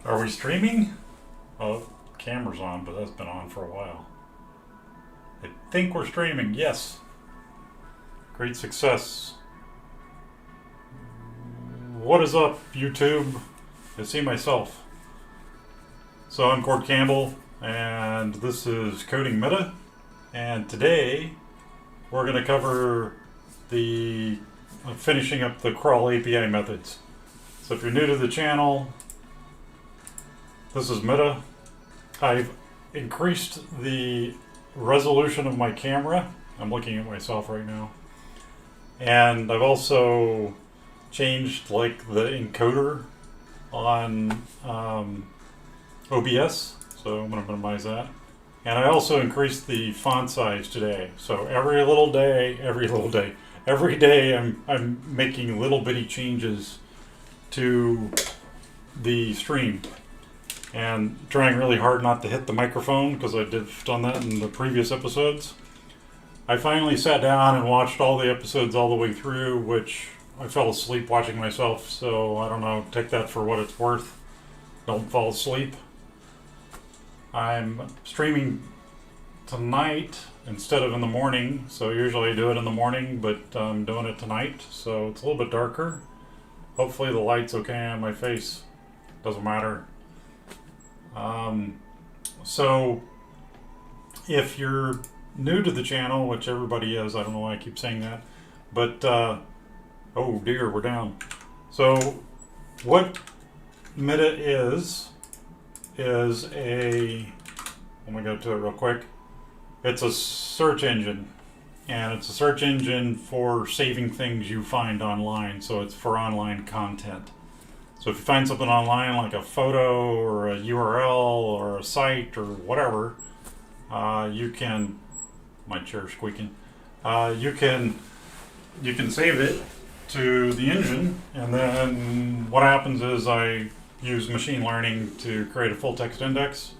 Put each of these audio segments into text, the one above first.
Are we streaming? Oh, camera's on, but that's been on for a while. I think we're streaming, yes. Great success. What is up, YouTube? I see myself. So I'm Cord Campbell, and this is Coding Meta. And today, we're going to cover the finishing up the crawl API methods. So if you're new to the channel, this is Meta. I've increased the resolution of my camera. I'm looking at myself right now. And I've also changed like the encoder on OBS. So I'm going to minimize that. And I also increased the font size today. So every day I'm making little bitty changes to the stream. And trying really hard not to hit the microphone because I've done that in the previous episodes. I finally sat down and watched all the episodes all the way through, which I fell asleep watching myself, so I don't know, take that for what it's worth. Don't fall asleep. I'm streaming tonight instead of in the morning, so usually I do it in the morning, but I'm doing it tonight, so it's a little bit darker. Hopefully the light's okay on my face. Doesn't matter. So if you're new to the channel, which everybody is, I don't know why I keep saying that, but oh dear, we're down. So what Meta is a, let me go to it real quick. It's a search engine, and it's a search engine for saving things you find online, so it's for online content. So if you find something online like a photo or a URL or a site or whatever, you can, my chair's squeaking, you can save it to the engine, and then what happens is I use machine learning to create a full text index.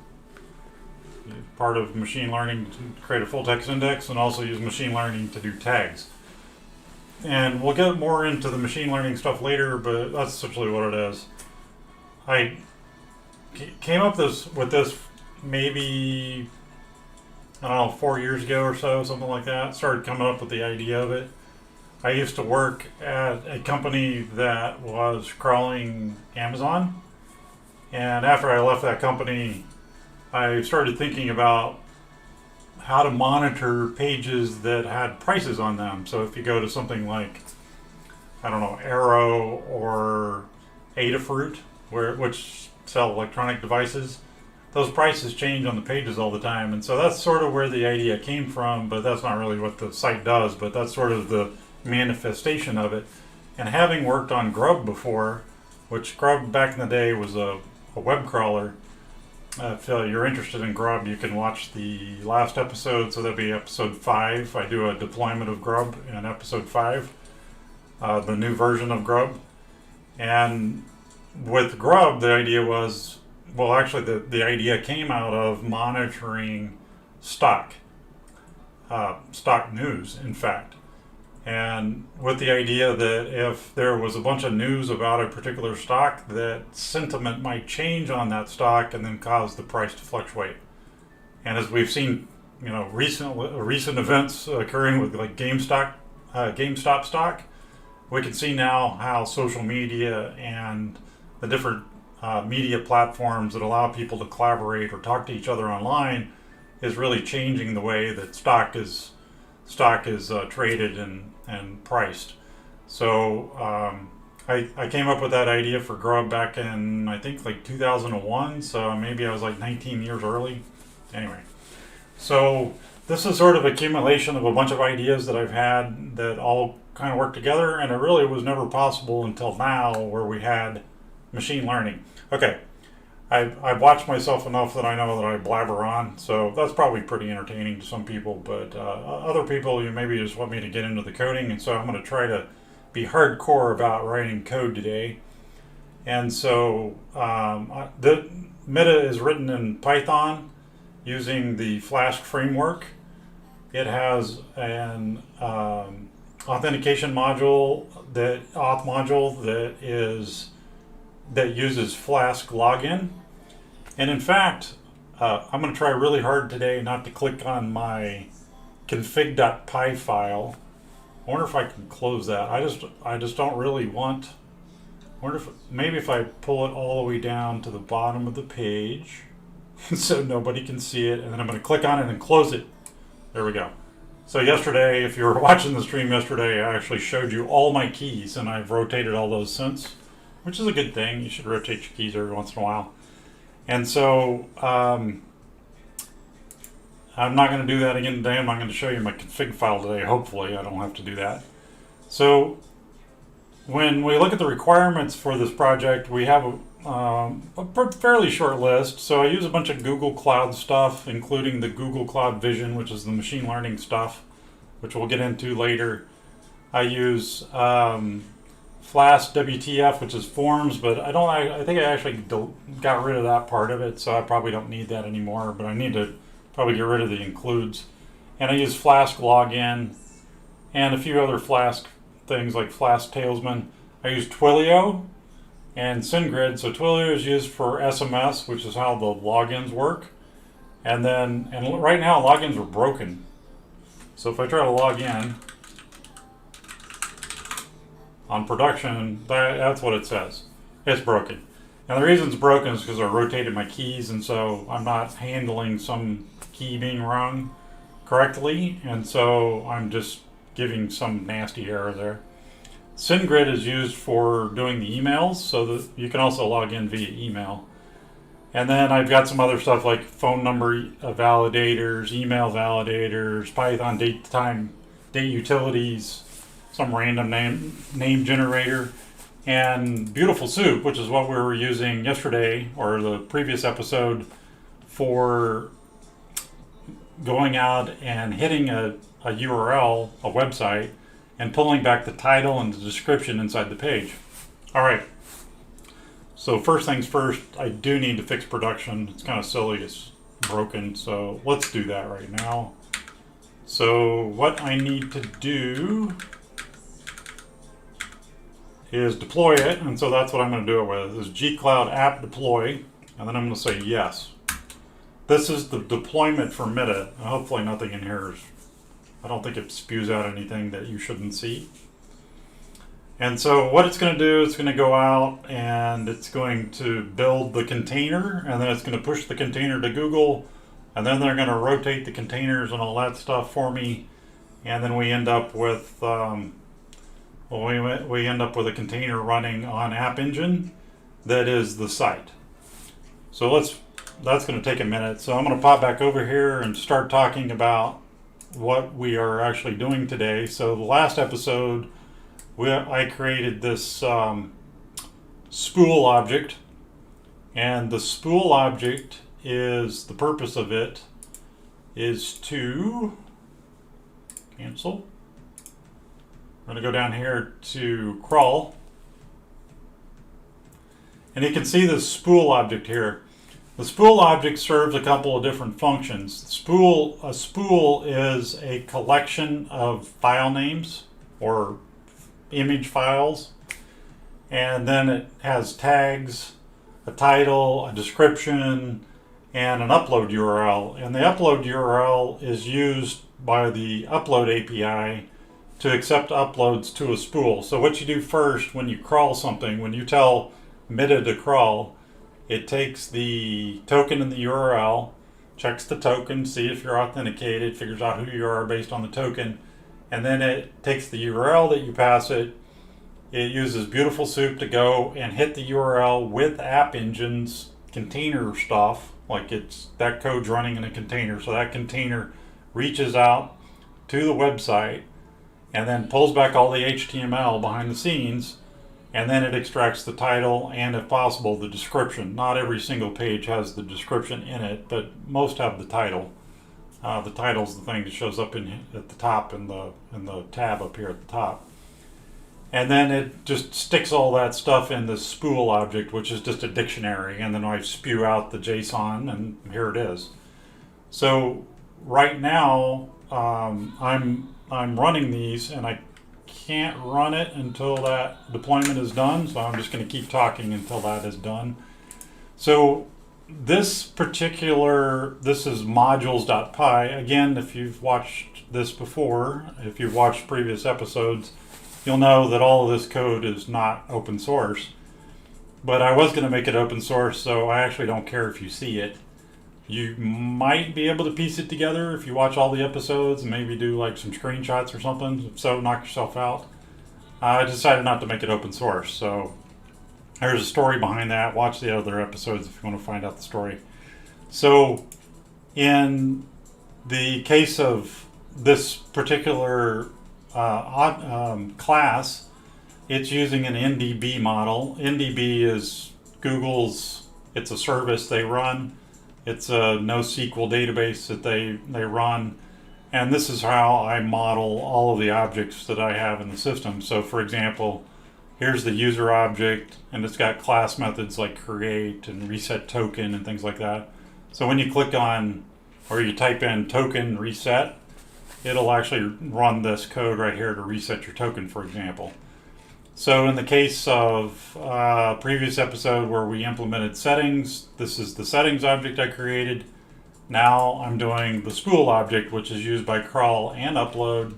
Part of machine learning to create a full text index, and also use machine learning to do tags. And we'll get more into the machine learning stuff later, but that's essentially what it is. I came up with this maybe, I don't know, 4 years ago or so, something like that. Started coming up with the idea of it. I used to work at a company that was crawling Amazon. And after I left that company, I started thinking about how to monitor pages that had prices on them. So if you go to something like, I don't know, Arrow or Adafruit, which sell electronic devices, those prices change on the pages all the time. And so that's sort of where the idea came from, but that's not really what the site does, but that's sort of the manifestation of it. And having worked on Grub before, which Grub back in the day was a web crawler. If you're interested in Grub, you can watch the last episode, so that'll be episode 5. I do a deployment of Grub in episode 5, the new version of Grub. And with Grub, the idea was, well, actually the idea came out of monitoring stock news, in fact. And with the idea that if there was a bunch of news about a particular stock, that sentiment might change on that stock and then cause the price to fluctuate. And as we've seen, you know, recent events occurring with like GameStop stock, we can see now how social media and the different media platforms that allow people to collaborate or talk to each other online is really changing the way that stock is traded and priced. So I came up with that idea for Grub back in, I think, like 2001, so maybe I was like 19 years early. Anyway, so this is sort of accumulation of a bunch of ideas that I've had that all kind of work together, and it really was never possible until now where we had machine learning. Okay, I've watched myself enough that I know that I blabber on, so that's probably pretty entertaining to some people, but other people, you maybe just want me to get into the coding, and so I'm going to try to be hardcore about writing code today. And so the Meta is written in Python using the Flask framework. It has an authentication module, that auth module, that is that uses Flask login. And in fact, I'm going to try really hard today not to click on my config.py file. I wonder if I can close that. I just don't really want. I wonder if maybe if I pull it all the way down to the bottom of the page so nobody can see it, and then I'm going to click on it and close it. There we go. So yesterday, if you were watching the stream yesterday, I actually showed you all my keys, and I've rotated all those since, which is a good thing. You should rotate your keys every once in a while. And so I'm not going to do that again today. I'm not going to show you my config file today. Hopefully I don't have to do that. So when we look at the requirements for this project, we have a fairly short list. So I use a bunch of Google Cloud stuff, including the Google Cloud Vision, which is the machine learning stuff, which we'll get into later. I use Flask WTF, which is forms, but I think I actually got rid of that part of it, so I probably don't need that anymore, but I need to probably get rid of the includes. And I use Flask login and a few other Flask things like Flask Tailsman. I use Twilio and SendGrid. So Twilio is used for SMS, which is how the logins work. And right now logins are broken. So if I try to log in on production, that's what it says. It's broken. And the reason it's broken is because I rotated my keys, and so I'm not handling some key being wrong correctly, and so I'm just giving some nasty error there. SendGrid is used for doing the emails, so that you can also log in via email. And then I've got some other stuff like phone number validators, email validators, Python date utilities, some random name generator, and Beautiful Soup, which is what we were using yesterday or the previous episode for going out and hitting a URL, a website, and pulling back the title and the description inside the page. All right. So first things first, I do need to fix production. It's kind of silly, it's broken, so let's do that right now. So what I need to do is deploy it, and so that's what I'm going to do it with, is gcloud app deploy, and then I'm going to say yes. This is the deployment for Meta. Hopefully nothing in here I don't think it spews out anything that you shouldn't see. And so what it's going to do, it's going to go out and it's going to build the container, and then it's going to push the container to Google, and then they're going to rotate the containers and all that stuff for me, and then we end up with we end up with a container running on AppEngine that is the site. So that's going to take a minute. So I'm going to pop back over here and start talking about what we are actually doing today. So the last episode, I created this spool object, and the spool object is, the purpose of it is to cancel. I'm going to go down here to crawl, and you can see the spool object here. The spool object serves a couple of different functions. A spool is a collection of file names or image files, and then it has tags, a title, a description, and an upload URL. And the upload URL is used by the upload API to accept uploads to a spool. So what you do first when you crawl something, when you tell Meta to crawl, it takes the token in the URL, checks the token, see if you're authenticated, figures out who you are based on the token, and then it takes the URL that you pass it. It uses Beautiful Soup to go and hit the URL with AppEngine's container stuff, like that code's running in a container, so that container reaches out to the website and then pulls back all the HTML behind the scenes, and then it extracts the title and, if possible, the description. Not every single page has the description in it, but most have the title. The title's the thing that shows up at the top in the tab up here at the top. And then it just sticks all that stuff in the spool object, which is just a dictionary, and then I spew out the JSON, and here it is. So right now I'm running these, and I can't run it until that deployment is done, so I'm just going to keep talking until that is done. So this is modules.py. Again, if you've watched this before, if you've watched previous episodes, you'll know that all of this code is not open source. But I was going to make it open source, so I actually don't care if you see it. You might be able to piece it together if you watch all the episodes and maybe do like some screenshots or something. If so, knock yourself out. I decided not to make it open source, so there's a story behind that. Watch the other episodes if you want to find out the story. So in the case of this particular class, it's using an Ndb model. Ndb is Google's, it's a service they run. It's a NoSQL database that they run. And this is how I model all of the objects that I have in the system. So for example, here's the user object, and it's got class methods like create and reset token and things like that. So when you click on, or you type in token reset, it'll actually run this code right here to reset your token, for example. So in the case of a previous episode where we implemented settings, this is the settings object I created. Now I'm doing the spool object, which is used by crawl and upload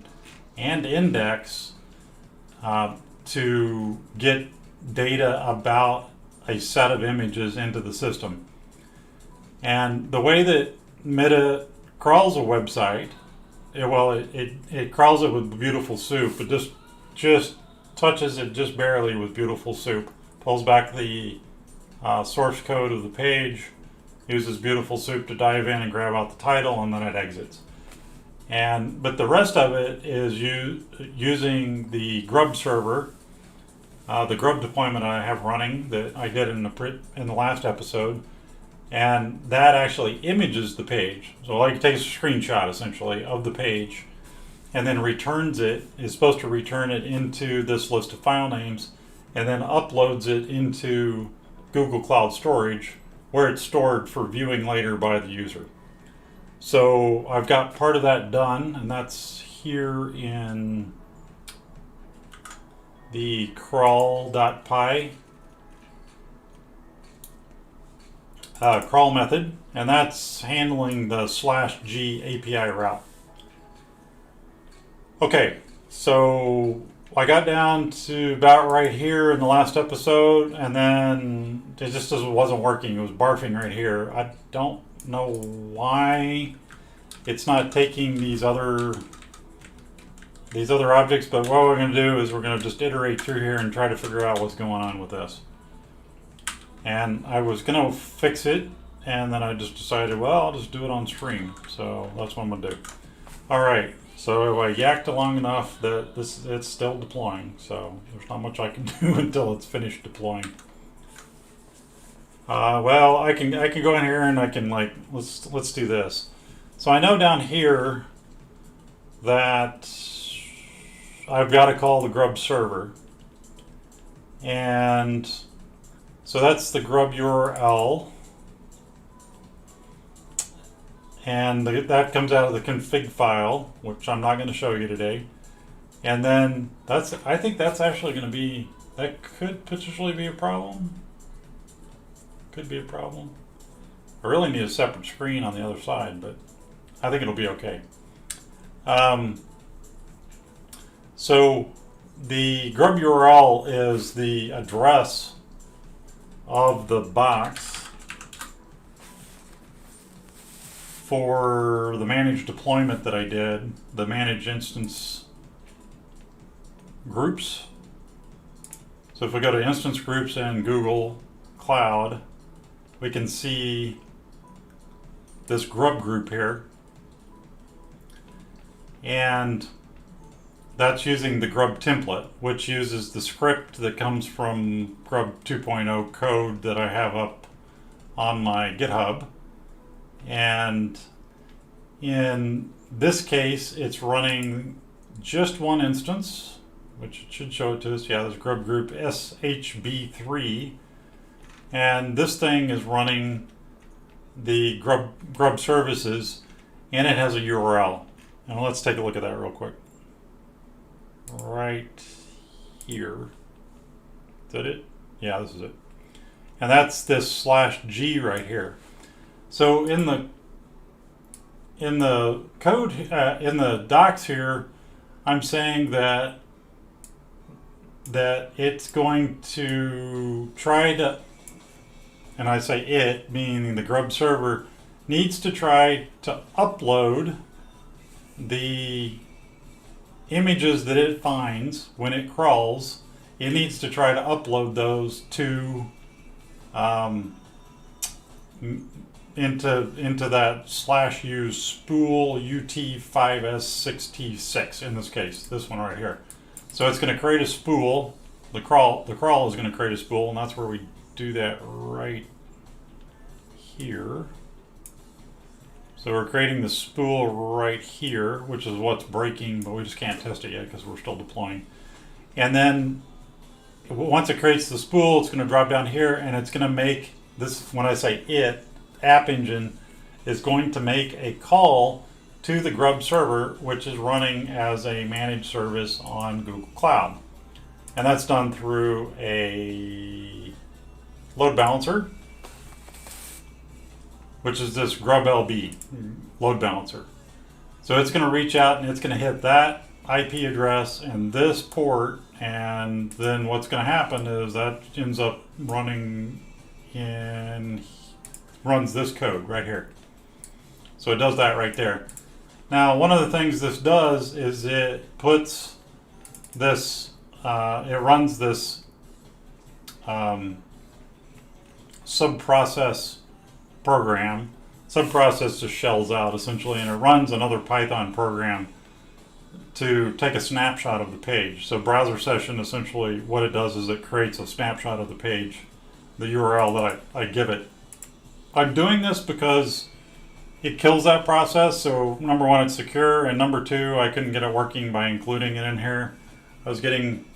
and index to get data about a set of images into the system. And the way that Meta crawls a website, it crawls it with Beautiful Soup, but just touches it just barely with Beautiful Soup, pulls back the source code of the page, uses Beautiful Soup to dive in and grab out the title, and then it exits. But the rest of it is using the Grub server, the Grub deployment I have running that I did in the last episode, and that actually images the page. So like it takes a screenshot essentially of the page, and then returns it, is supposed to return it into this list of file names, and then uploads it into Google Cloud Storage, where it's stored for viewing later by the user. So I've got part of that done, and that's here in the crawl.py crawl method, and that's handling the /g API route. Okay, so I got down to about right here in the last episode, and then it just wasn't working. It was barfing right here. I don't know why it's not taking these other objects, but what we're going to do is we're going to just iterate through here and try to figure out what's going on with this. And I was going to fix it, and then I just decided, well, I'll just do it on stream. So that's what I'm going to do. All right. So I yacked long enough that it's still deploying, so there's not much I can do until it's finished deploying. Well, I can go in here and I can let's do this. So I know down here that I've got to call the Grub server, and so that's the Grub URL. And that comes out of the config file, which I'm not going to show you today. And then I think that's actually going to be, that could potentially be a problem. Could be a problem. I really need a separate screen on the other side, but I think it'll be okay. So the Grub URL is the address of the box for the managed deployment that I did, the managed instance groups. So if we go to instance groups in Google Cloud, we can see this Grub group here. And that's using the Grub template, which uses the script that comes from Grub 2.0 code that I have up on my GitHub. And in this case, it's running just one instance, which it should show it to us. Yeah, there's Grub group SHB3. And this thing is running the Grub services, and it has a URL. And let's take a look at that real quick. right here. Is that it? Yeah, this is it. And that's this /G right here. So in the code, in the docs here, I'm saying that it's going to try to, and I say it, meaning the Grub server, needs to try to upload the images that it finds when it crawls. It needs to try to upload those to into that /u spool ut5s6t6 in this case, this one right here. So it's going to create a spool. The crawl is going to create a spool, and that's where we do that right here. So we're creating the spool right here, which is what's breaking, but we just can't test it yet because we're still deploying. And then once it creates the spool, it's going to drop down here, and it's going to make this, when I say it, AppEngine is going to make a call to the Grub server, which is running as a managed service on Google Cloud. And that's done through a load balancer, which is this Grub LB load balancer. So it's going to reach out and it's going to hit that IP address and this port, and then what's going to happen is that ends up runs this code right here. So it does that right there. Now, one of the things this does is it puts this, it runs this subprocess program. Subprocess just shells out essentially, and it runs another Python program to take a snapshot of the page. So browser session, essentially what it does is it creates a snapshot of the page, the URL that I give it. I'm doing this because it kills that process. So number one, it's secure, and number two, I couldn't get it working by including it in here. I was getting,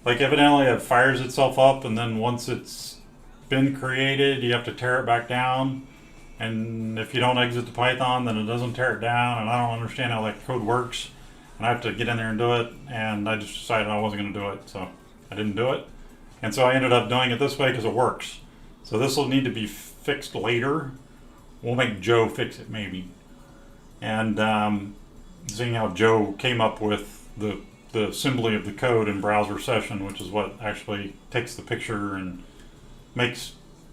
like, evidently it fires itself up, and then once it's been created, you have to tear it back down. And if you don't exit the Python, then it doesn't tear it down, and I don't understand how that code works. And I have to get in there and do it, and I just decided I wasn't going to do it, so I didn't do it. And so I ended up doing it this way because it works. So this will need to be fixed later. We'll make Joe fix it maybe. And seeing how Joe came up with the assembly of the code in browser session, which is what actually takes the picture and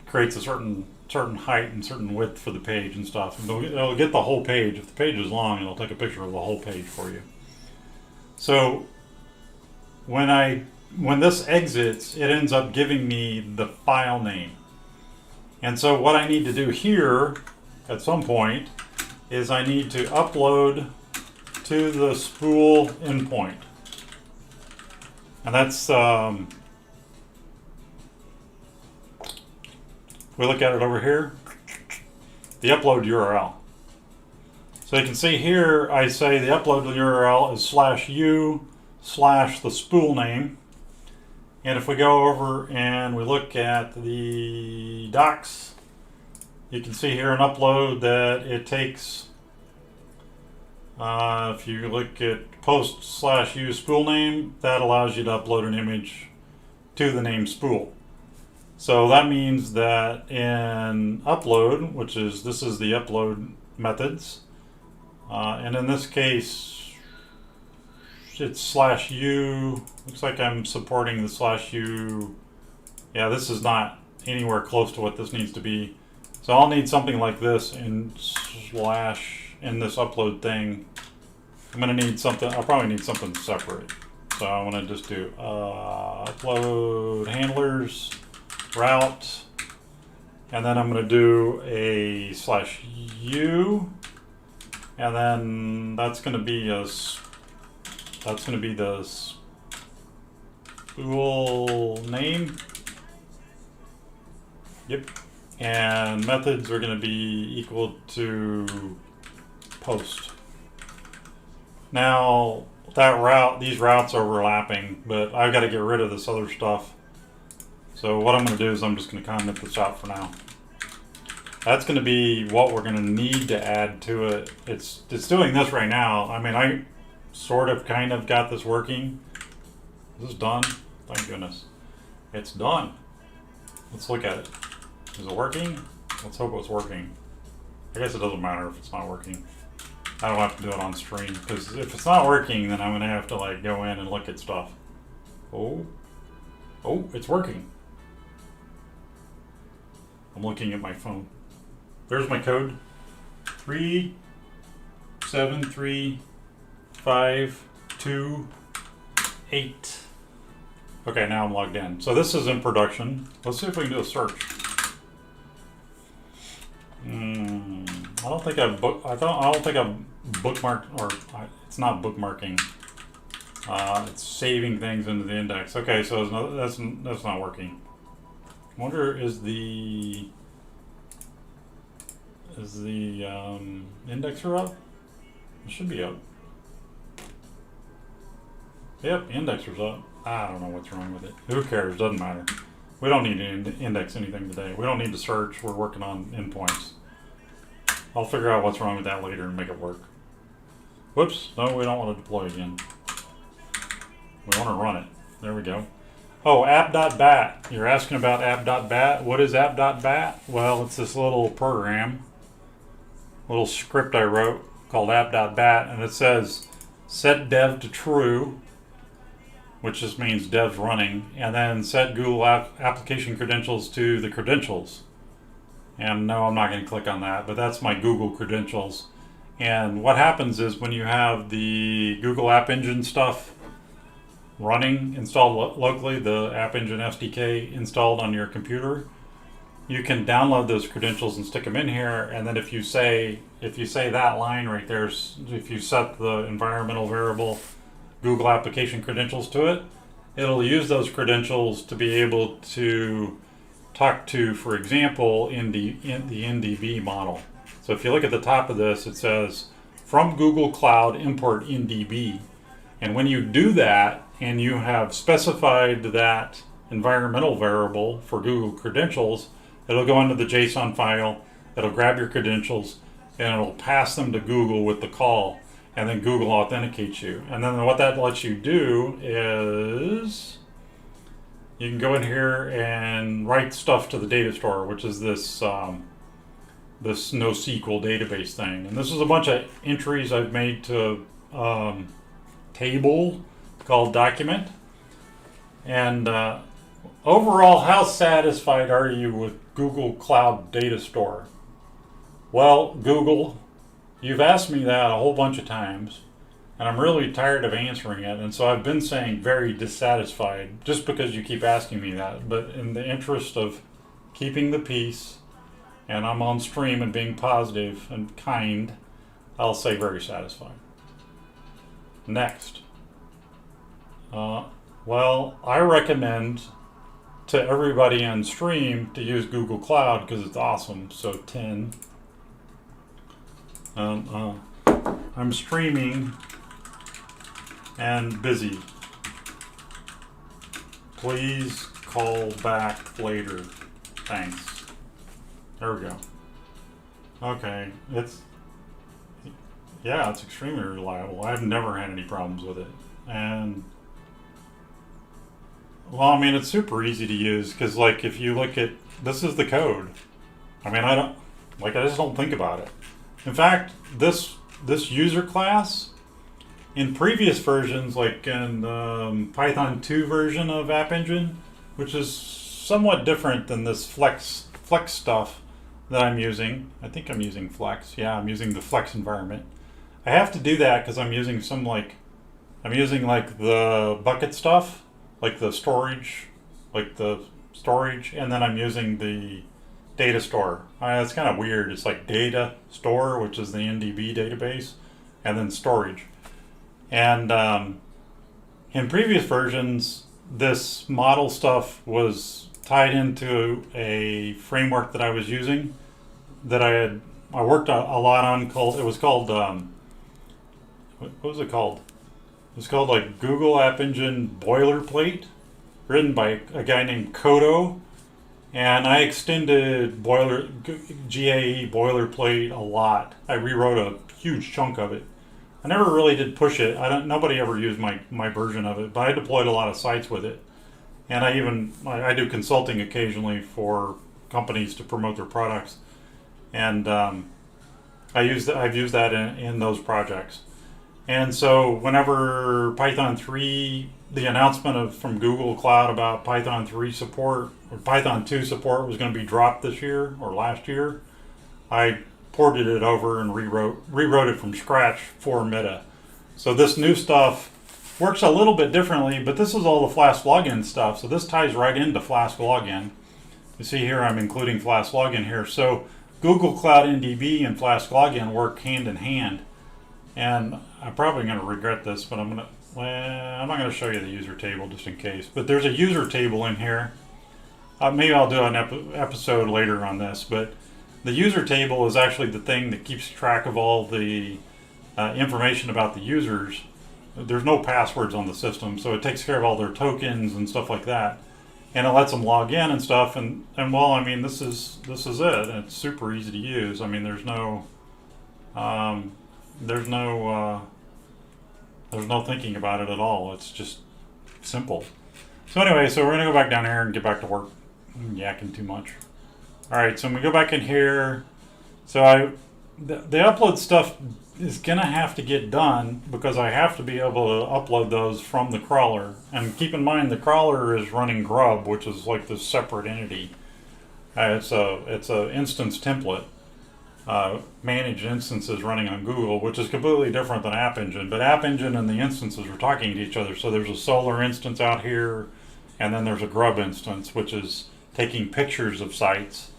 creates a certain height and certain width for the page and stuff. It'll get the whole page. If the page is long, it'll take a picture of the whole page for you. So when this exits, it ends up giving me the file name. And so what I need to do here at some point is I need to upload to the spool endpoint. And that's, we look at it over here, the upload URL. So you can see here, I say the upload URL is /u/the spool name. And if we go over and we look at the docs, you can see here an upload that it takes, if you look at post/u spool name, that allows you to upload an image to the name spool. So that means that in upload, this is the upload methods, and in this case, it's /u. Looks like I'm supporting the /u. Yeah, this is not anywhere close to what this needs to be. So I'll need something like this in this upload thing. I'm gonna need something. I'll probably need something separate. So I want to just do upload handlers route, and then I'm going to do a /u, and then that's going to be the spool name. Yep. And methods are going to be equal to post. Now these routes are overlapping, but I've got to get rid of this other stuff. So what I'm going to do is I'm just going to comment this out for now. That's going to be what we're going to need to add to it. It's doing this right now. I mean, I sort of kind of got this working, Is this done? Thank goodness. It's done. Let's look at it. Is it working? Let's hope it's working. I guess it doesn't matter if it's not working. I don't have to do it on stream, because if it's not working, then I'm gonna have to like go in and look at stuff. Oh, it's working. I'm looking at my phone. There's my code. 373528. Okay, now I'm logged in. So this is in production. Let's see if we can do a search. I don't think I've bookmarked, or it's not bookmarking. It's saving things into the index. Okay, so that's not working. I wonder, is the indexer up? It should be up. Yep, the indexer's up. I don't know what's wrong with it. Who cares? Doesn't matter. We don't need to index anything today. We don't need to search. We're working on endpoints. I'll figure out what's wrong with that later and make it work. Whoops. No, we don't want to deploy again. We want to run it. There we go. Oh, app.bat. You're asking about app.bat. What is app.bat? Well, it's this little program, little script I wrote called app.bat, and it says set dev to true, which just means dev's running, and then set Google application credentials to the credentials. And no, I'm not going to click on that, but that's my Google credentials. And what happens is when you have the Google AppEngine stuff running, installed locally, the AppEngine SDK installed on your computer, you can download those credentials and stick them in here. And then if you say that line right there, if you set the environmental variable Google application credentials to it, it'll use those credentials to be able to talk to, for example, the Ndb model. So if you look at the top of this, it says from Google Cloud import Ndb. And when you do that and you have specified that environmental variable for Google credentials, it'll go into the JSON file, it'll grab your credentials, and it'll pass them to Google with the call, and then Google authenticates you. And then what that lets you do is you can go in here and write stuff to the Datastore, which is this this NoSQL database thing. And this is a bunch of entries I've made to table called document. And overall, how satisfied are you with Google Cloud Datastore? Well, Google, you've asked me that a whole bunch of times, and I'm really tired of answering it, and so I've been saying very dissatisfied just because you keep asking me that. But in the interest of keeping the peace, and I'm on stream and being positive and kind, I'll say very satisfied. Next. Well, I recommend to everybody on stream to use Google Cloud because it's awesome. So 10. I'm streaming and busy. Please call back later. Thanks. There we go. Okay, it's extremely reliable. I've never had any problems with it. And well, I mean, it's super easy to use because, like, if you look at this is the code. I mean, I just don't think about it. In fact, this user class in previous versions, like in the Python 2 version of AppEngine, which is somewhat different than this Flex stuff that I'm using. I think I'm using Flex. Yeah, I'm using the Flex environment. I have to do that because I'm using the bucket stuff, like the storage, and then I'm using the Datastore. It's kind of weird. It's like Datastore, which is the Ndb database, and then storage. And in previous versions, this model stuff was tied into a framework that I was using that I worked a lot on. What was it called? It was called like Google AppEngine Boilerplate, written by a guy named Kodo. And I extended GAE boilerplate a lot. I rewrote a huge chunk of it. I never really did push it. Nobody ever used my version of it, but I deployed a lot of sites with it. And I do consulting occasionally for companies to promote their products. And I've used that in those projects. And so whenever Python 3, the announcement from Google Cloud about Python 3 support, or Python 2 support was going to be dropped this year or last year, I ported it over and rewrote it from scratch for Meta. So this new stuff works a little bit differently, but this is all the Flask login stuff. So this ties right into Flask login. You see here I'm including Flask login here. So Google Cloud NDB and Flask login work hand in hand. And I'm probably going to regret this, but I'm not going to show you the user table just in case. But there's a user table in here. Maybe I'll do an episode later on this, but the user table is actually the thing that keeps track of all the information about the users. There's no passwords on the system, so it takes care of all their tokens and stuff like that. And it lets them log in and stuff. And well, I mean, this is it. And it's super easy to use. I mean, there's no thinking about it at all. It's just simple. So anyway, so we're gonna go back down here and get back to work. I'm yakking too much. All right, so when we go back in here, so the upload stuff is gonna have to get done because I have to be able to upload those from the crawler. And keep in mind, the crawler is running Grub, which is like this separate entity. It's a instance template. Managed instances running on Google, which is completely different than AppEngine. But AppEngine and the instances are talking to each other. So there's a Solr instance out here, and then there's a Grub instance, which is taking pictures of sites.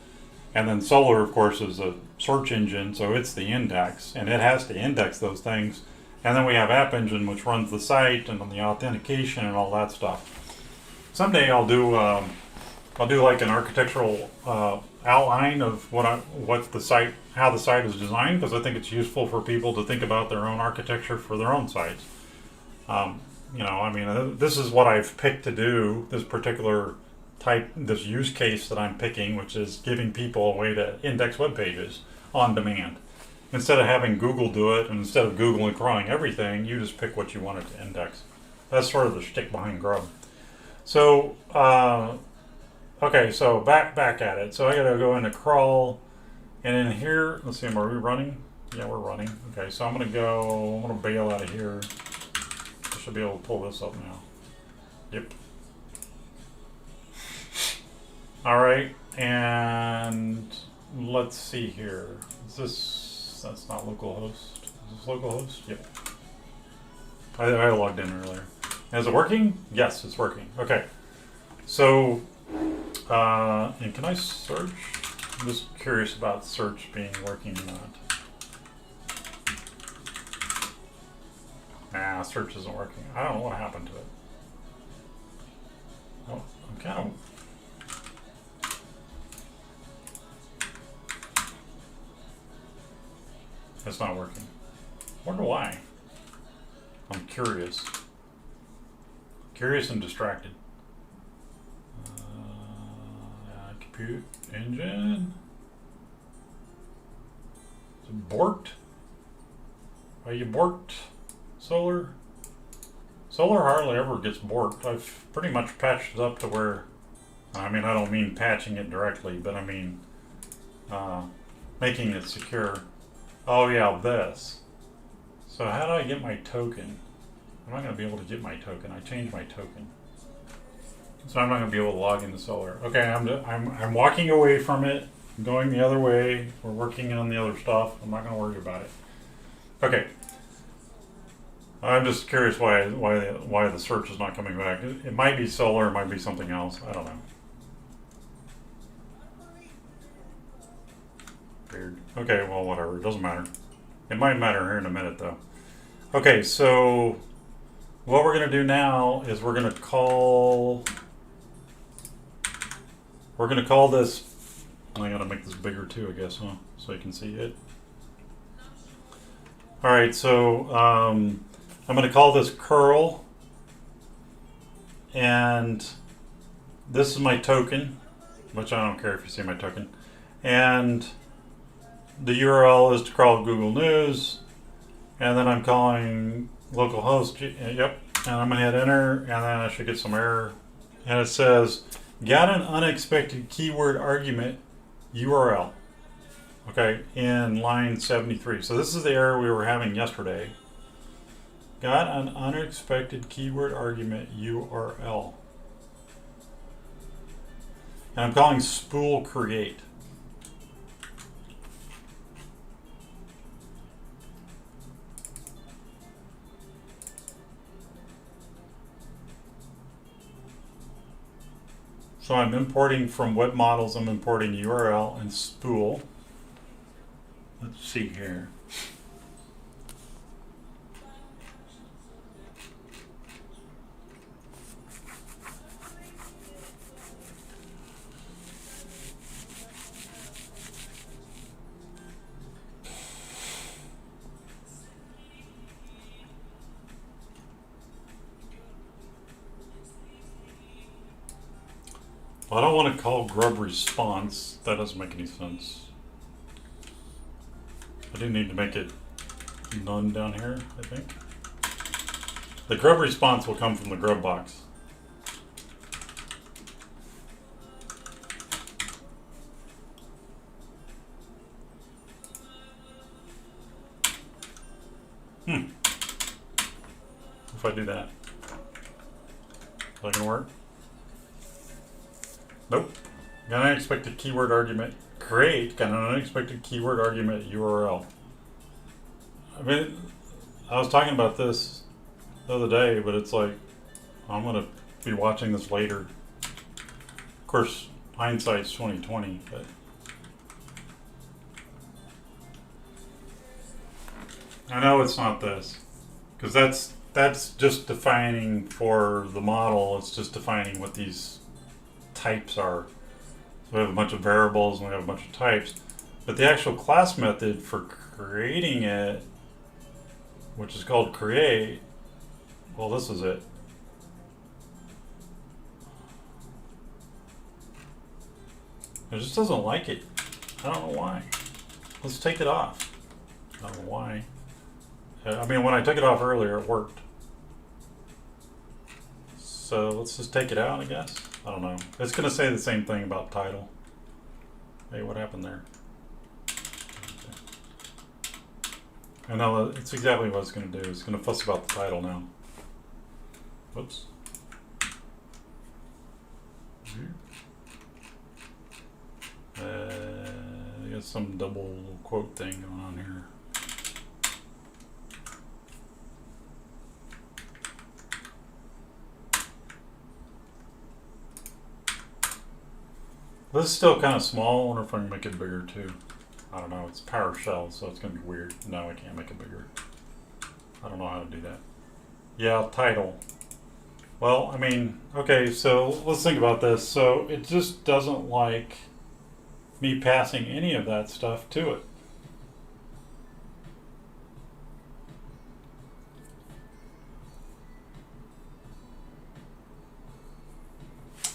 And then Solr, of course, is a search engine, so it's the index, and it has to index those things. And then we have AppEngine, which runs the site and the authentication and all that stuff. Someday I'll do like an architectural outline of how the site is designed, because I think it's useful for people to think about their own architecture for their own sites. I mean, this is what I've picked to do, this particular this use case that I'm picking, which is giving people a way to index web pages on demand. Instead of having Google do it, and instead of Google crawling everything, you just pick what you want it to index. That's sort of the shtick behind Grub. So, okay, so back at it. So I gotta go into crawl, and in here, let's see, are we running? Yeah, we're running. Okay, so I'm gonna bail out of here. I should be able to pull this up now. Yep. All right, and let's see here. That's not localhost. Is this localhost? Yep. I logged in earlier. Is it working? Yes, it's working. Okay. So, and can I search? I'm just curious about search being working or not. Nah, search isn't working. I don't know what happened to it. Oh, I'm kind of... It's not working. Wonder why. I'm curious. Curious and distracted. Compute engine. Is it borked? Are you borked, Solr? Solr hardly ever gets borked. I've pretty much patched it up to where, I mean, I don't mean patching it directly, but I mean making it secure. Oh yeah, this. So how do I get my token? I'm not going to be able to get my token. I changed my token. So I'm not going to be able to log into Solr. Okay, I'm walking away from it, going the other way. We're working on the other stuff. I'm not going to worry about it. Okay. I'm just curious why the search is not coming back. It might be Solr, it might be something else. I don't know. Weird. Okay, well, whatever. It doesn't matter. It might matter here in a minute, though. Okay, so what we're going to do now is we're going to call this. I got to make this bigger too, I guess, huh? So you can see it. All right, so I'm going to call this curl, and this is my token, which I don't care if you see my token, and the URL is to crawl Google News, And then I'm calling localhost, yep, and I'm gonna hit enter, and then I should get some error. And it says, got an unexpected keyword argument URL. Okay, in line 73. So this is the error we were having yesterday. Got an unexpected keyword argument URL. And I'm calling spool create. So I'm importing from web models, I'm importing URL and spool. Let's see here. Well, I don't want to call grub response. That doesn't make any sense. I do need to make it none down here, I think. The grub response will come from the grub box. If I do that, is that gonna work? Nope. Got an unexpected keyword argument create. Got an unexpected keyword argument URL. I mean, I was talking about this the other day, but it's like, I'm gonna be watching this later. Of course, hindsight's 2020, but I know it's not this, because that's just defining for the model. It's just defining what these types are. So we have a bunch of variables and we have a bunch of types, but the actual class method for creating it, which is called create, well, this is it. It just doesn't like it. I don't know why. Let's take it off. I don't know why. I mean, when I took it off earlier, it worked. So let's just take it out, I guess. I don't know. It's going to say the same thing about title. Hey, what happened there? Okay. I know it's exactly what it's going to do. It's going to fuss about the title now. Whoops. I got some double quote thing going on here. This is still kind of small. I wonder if I can make it bigger too. I don't know. It's PowerShell, so it's going to be weird. No, I can't make it bigger. I don't know how to do that. Yeah, title. Well, I mean, okay, so let's think about this. So it just doesn't like me passing any of that stuff to it.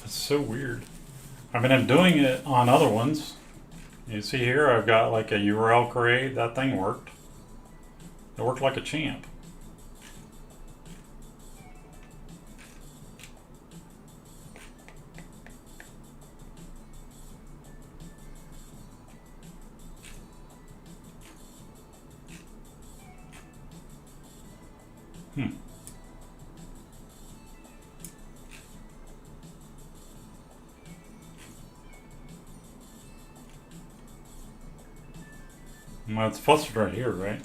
It's so weird. I mean, I'm doing it on other ones. You see here, I've got like a URL create. That thing worked. It worked like a champ. Well, it's flustered right here, right?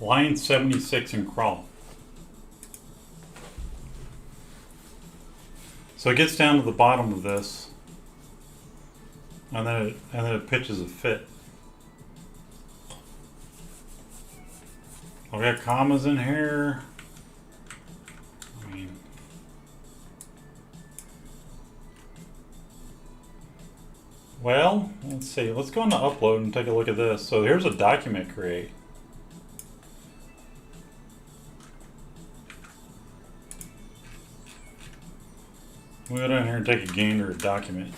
Line 76 in crawl. So it gets down to the bottom of this, and then it pitches a fit. We got commas in here. I mean, well, let's see. Let's go into upload and take a look at this. So here's a document create. We'll go down here and take a gander at document.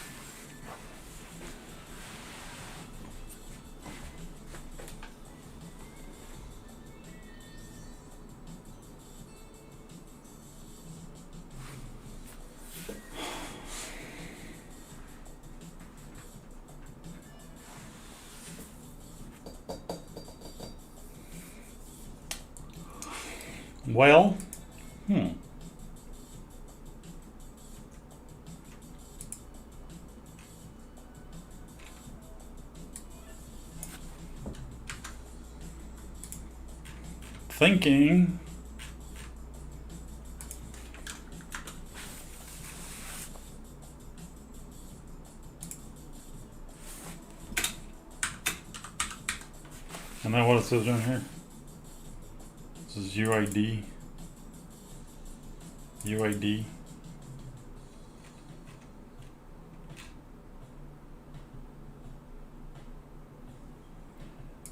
Well, thinking. And then what it says down here? This is UID. UID.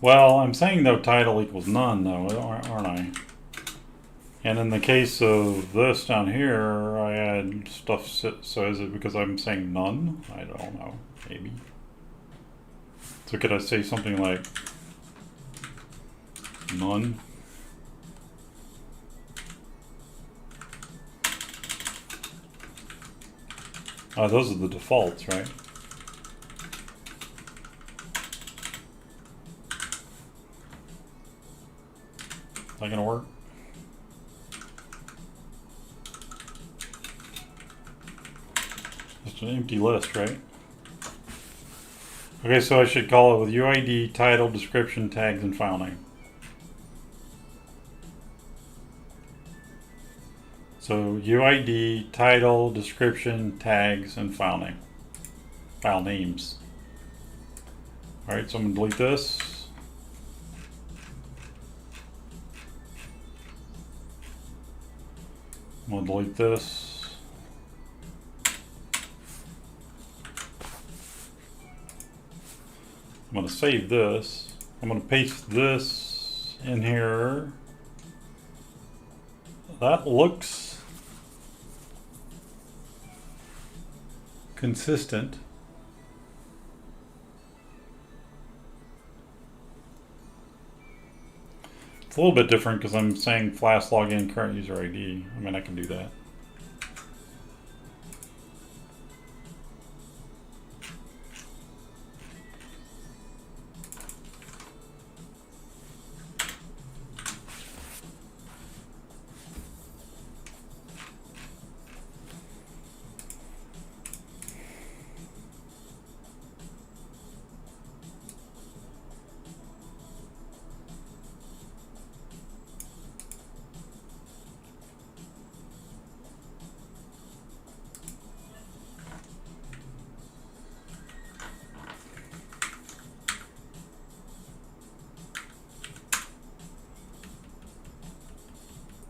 Well, I'm saying though title equals none though, aren't I? And in the case of this down here, I had stuff, so is it because I'm saying none? I don't know, maybe. So could I say something like none? Oh, those are the defaults, right? Is that gonna work? Just an empty list, right? Okay, so I should call it with UID, title, description, tags, and file name. So UID, title, description, tags, and file name. File names. Alright, so I'm gonna delete this. I'm gonna delete this. I'm gonna save this. I'm gonna paste this in here. That looks consistent. It's a little bit different because I'm saying Flask login current user ID. I mean, I can do that.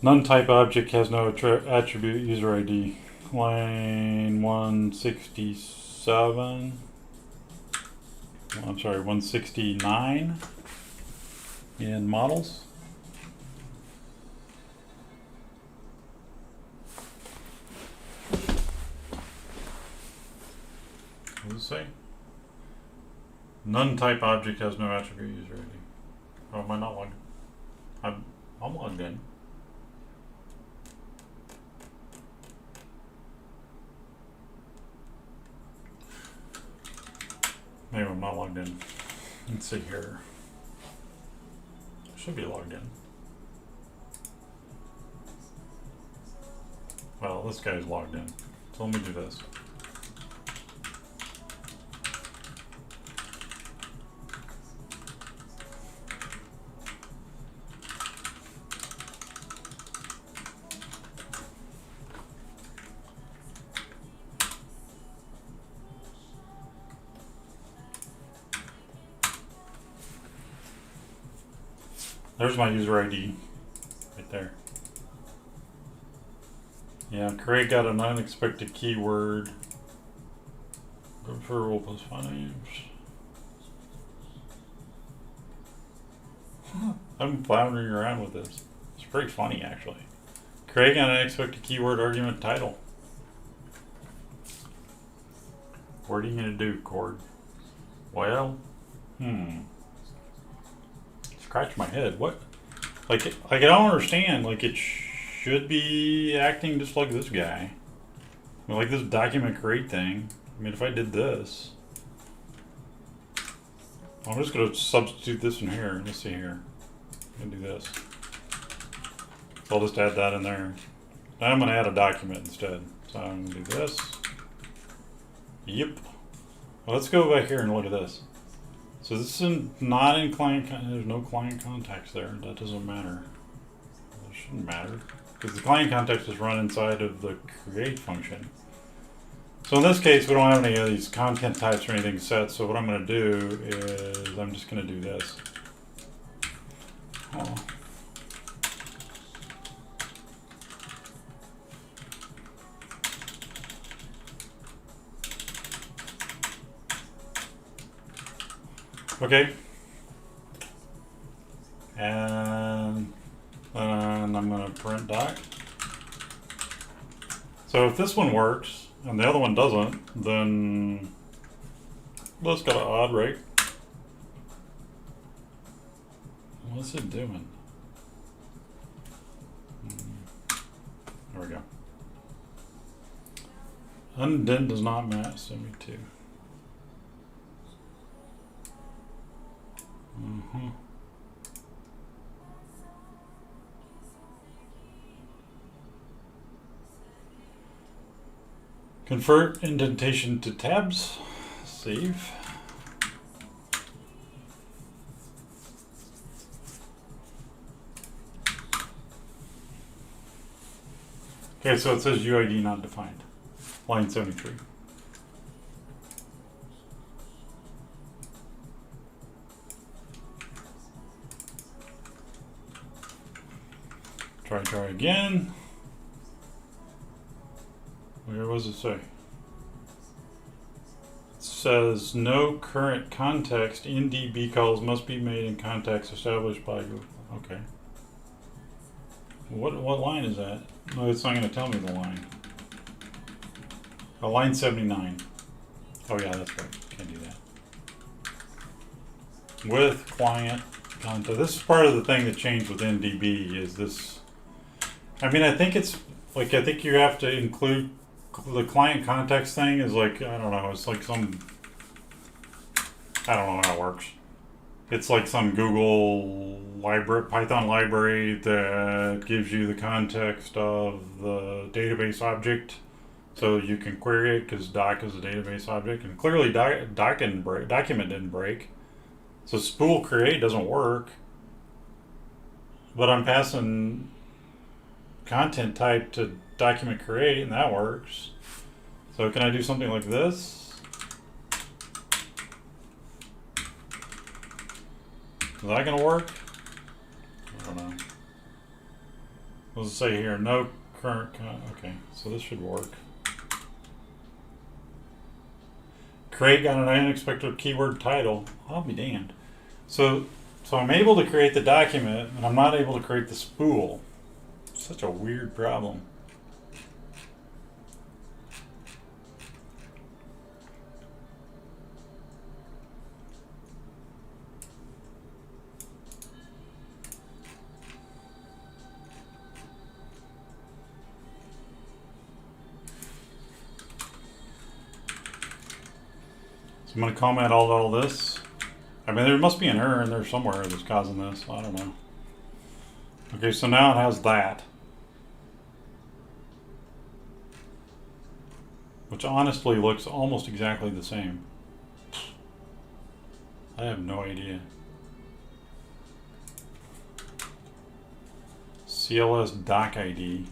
None type object has no attribute user ID. Line 167. I'm sorry, 169 in models. What does it say? None type object has no attribute user ID. Oh, am I not logged? I'm logged in. Maybe I'm not logged in. Let's see here. I should be logged in. Well, this guy's logged in. So let me do this. There's my user ID right there. Yeah, Craig got an unexpected keyword. Referable plus file names. I'm floundering around with this. It's pretty funny actually. Craig got an unexpected keyword argument title. What are you gonna do, Cord? Well, scratch my head. What? Like I don't understand. Like it should be acting just like this guy. I mean, like this document create thing. I mean, if I did this, I'm just gonna substitute this in here. Let's see here. I'm gonna do this. So I'll just add that in there. Now I'm going to add a document instead. So I'm going to do this. Yep. Well, let's go back here and look at this. So this is not in client, there's no client context there. That doesn't matter. It shouldn't matter, because the client context is run inside of the create function. So in this case, we don't have any of these content types or anything set, so what I'm going to do is I'm just going to do this. Oh. Okay. And I'm going to print doc. So if this one works and the other one doesn't, then let's got an odd rate. What's it doing? There we go. Undent does not match 72. Convert indentation to tabs. Save. Okay, so it says UID not defined. Line 73. Try again. Where was it say? It says no current context. Ndb calls must be made in context established by Google. Okay. What line is that? No, it's not going to tell me the line. Oh, line 79. Oh yeah, that's right. Can't do that. With client content. This is part of the thing that changed with Ndb is this. I mean, I think it's like, I think you have to include the client context thing is like, I don't know, it's like some, I don't know how it works. It's like some Google library, Python library that gives you the context of the database object so you can query it because doc is a database object. And clearly document didn't break. So spool create doesn't work. But I'm passing content type to document create and that works. So can I do something like this? Is that gonna work? I don't know. What does it say here? No current okay, so this should work. Create got an unexpected keyword title. I'll be damned. So I'm able to create the document and I'm not able to create the spool. Such a weird problem. So I'm going to comment all this. I mean, there must be an error in there somewhere that's causing this. I don't know. Okay, so now it has that. Which honestly looks almost exactly the same. I have no idea. CLS doc ID.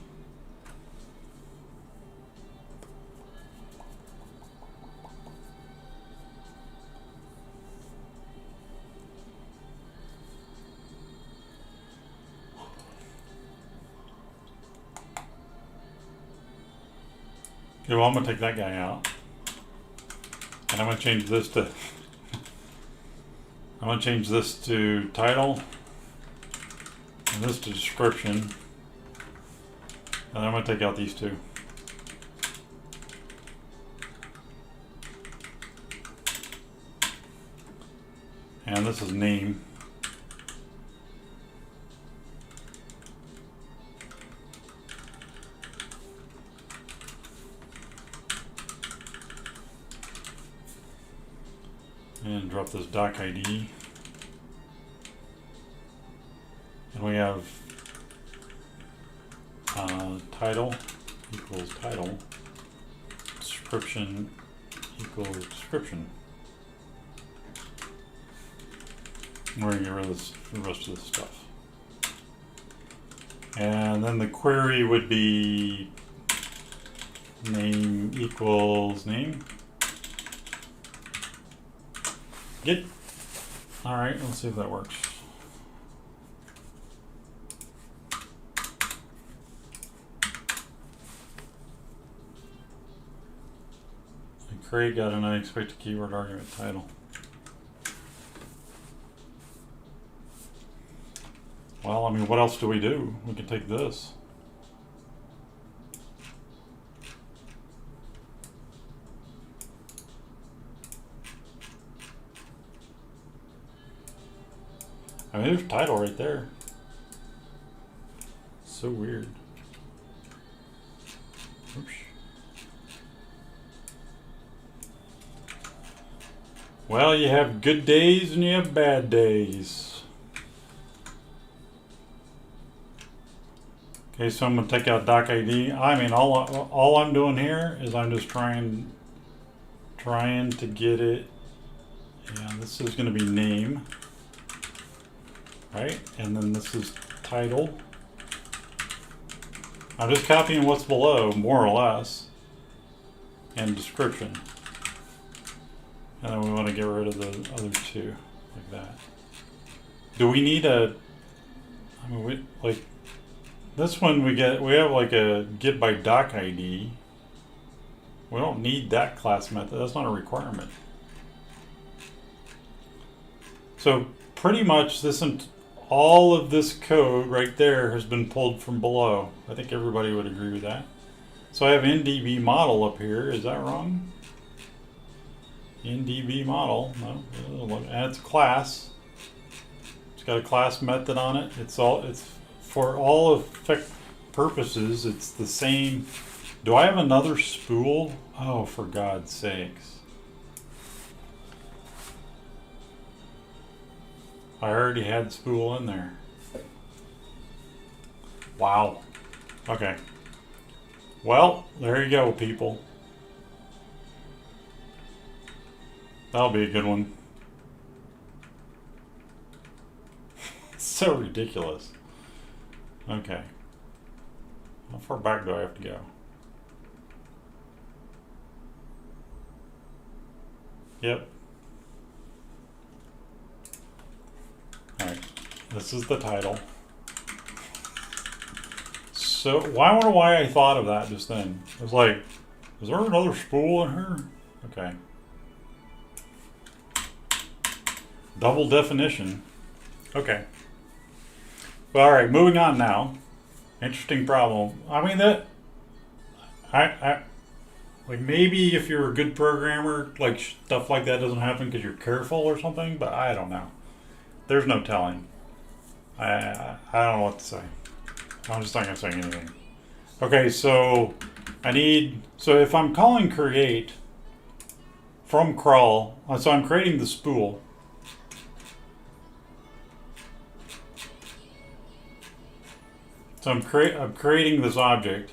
Okay, well, I'm going to take that guy out. And I'm going to change this to... I'm going to change this to title. And this to description. And I'm going to take out these two. And this is name. And drop this doc ID. And we have title equals title, description equals description. We're going to get rid of the rest of this stuff. And then the query would be name equals name. Get. All right, let's see if that works. And Craig got an unexpected keyword argument title. Well, I mean, what else do? We can take this. I mean, there's title right there. So weird. Oops. Well, you have good days and you have bad days. Okay, so I'm going to take out doc ID. I mean, all I'm doing here is I'm just trying to get it. Yeah, this is going to be name, right? And then this is title. I'm just copying what's below, more or less, and description. And then we want to get rid of the other two, like that. Do we need a? I mean, we like. This one we have like a get by doc ID. We don't need that class method. That's not a requirement. So pretty much all of this code right there has been pulled from below. I think everybody would agree with that. So I have Ndb Model up here. Is that wrong? Ndb Model. No, and it's a class. It's got a class method on it. It's for all effect purposes, it's the same. Do I have another spool? Oh, for God's sakes. I already had spool in there. Wow. Okay. Well, there you go, people. That'll be a good one. So ridiculous. Okay. How far back do I have to go? Yep. Alright. This is the title. So, I wonder why I thought of that just then. It was like, is there another spool in here? Okay. Double definition. Okay. Well, all right, moving on now. Interesting problem. I mean, like maybe if you're a good programmer, like stuff like that doesn't happen because you're careful or something, but I don't know. There's no telling. I don't know what to say. I'm just not gonna say anything. Okay, so so if I'm calling create from crawl, so I'm creating the spool. So I'm creating this object.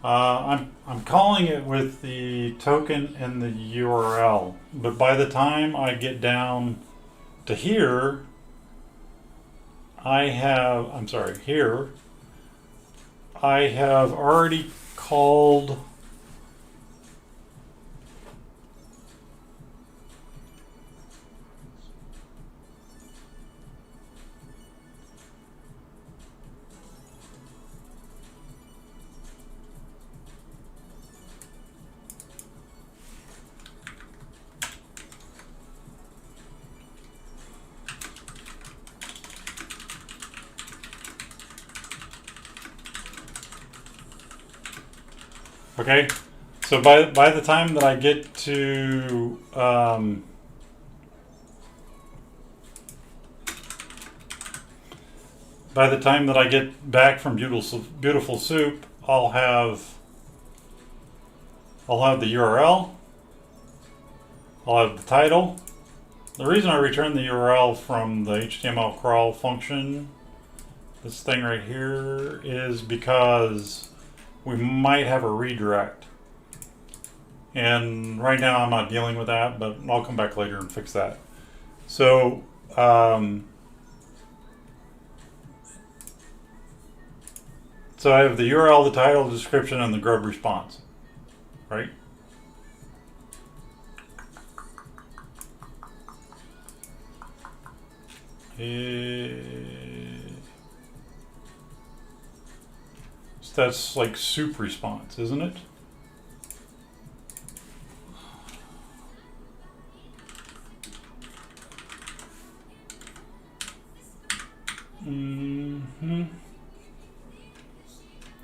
I'm calling it with the token and the URL, but by the time I get down to here, here I have already called okay, so by the time that I get to by the time that I get back from Beautiful Soup, I'll have the URL, I'll have the title. The reason I return the URL from the HTML crawl function This thing right here is because we might have a redirect. And right now I'm not dealing with that, but I'll come back later and fix that. So, so I have the URL, the title, the description, and the Grub response, right? So that's like soup response, isn't it?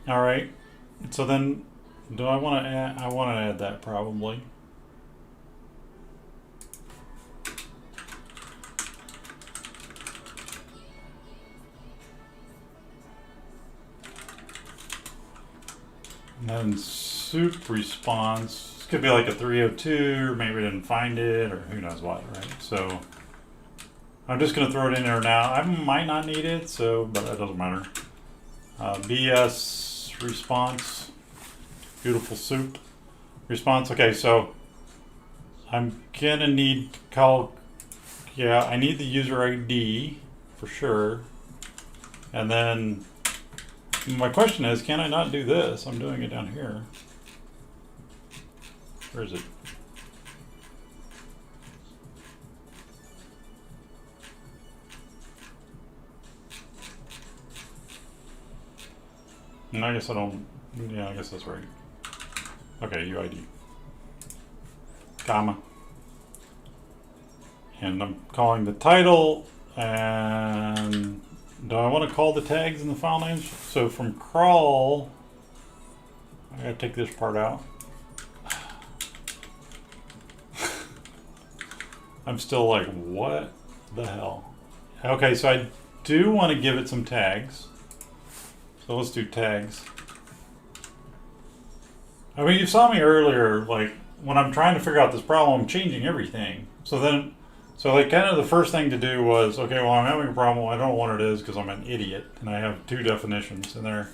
All right. So then, do I want to add? I want to add that probably. And then soup response. This could be like a 302, or maybe we didn't find it, or who knows what, right? So I'm just going to throw it in there now. I might not need it, so but that doesn't matter. BS response, beautiful soup response. Okay, so I'm gonna need to call. Yeah, I need the user ID for sure. And then my question is, can I not do this? I'm doing it down here. Where is it? And I guess I don't, yeah, I guess that's right. Okay, UID, comma. And I'm calling the title, and do I want to call the tags in the file names? So from crawl, I gotta take this part out. I'm still like, what the hell? Okay, so I do want to give it some tags. So let's do tags. I mean, you saw me earlier, like when I'm trying to figure out this problem, I'm changing everything. So like kind of the first thing to do was, okay, well, I'm having a problem. I don't know what it is because I'm an idiot and I have two definitions in there.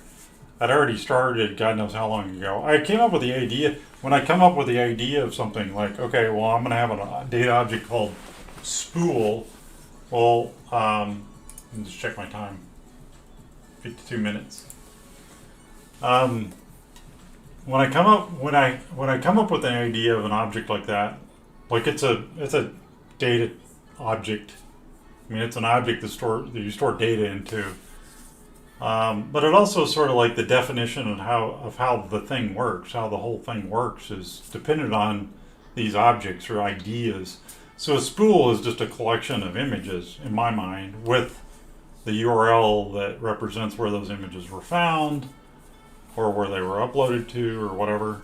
I'd already started, God knows how long ago. I came up with the idea, when I come up with the idea of something like, okay, well, I'm going to have a data object called spool. Well, let me just check my time. 52 minutes. When I come up with an idea of an object like that, like it's a data object. I mean, it's an object that you store data into. But it also is sort of like the definition of how the thing works, how the whole thing works is dependent on these objects or ideas. So a spool is just a collection of images in my mind with the URL that represents where those images were found or where they were uploaded to or whatever,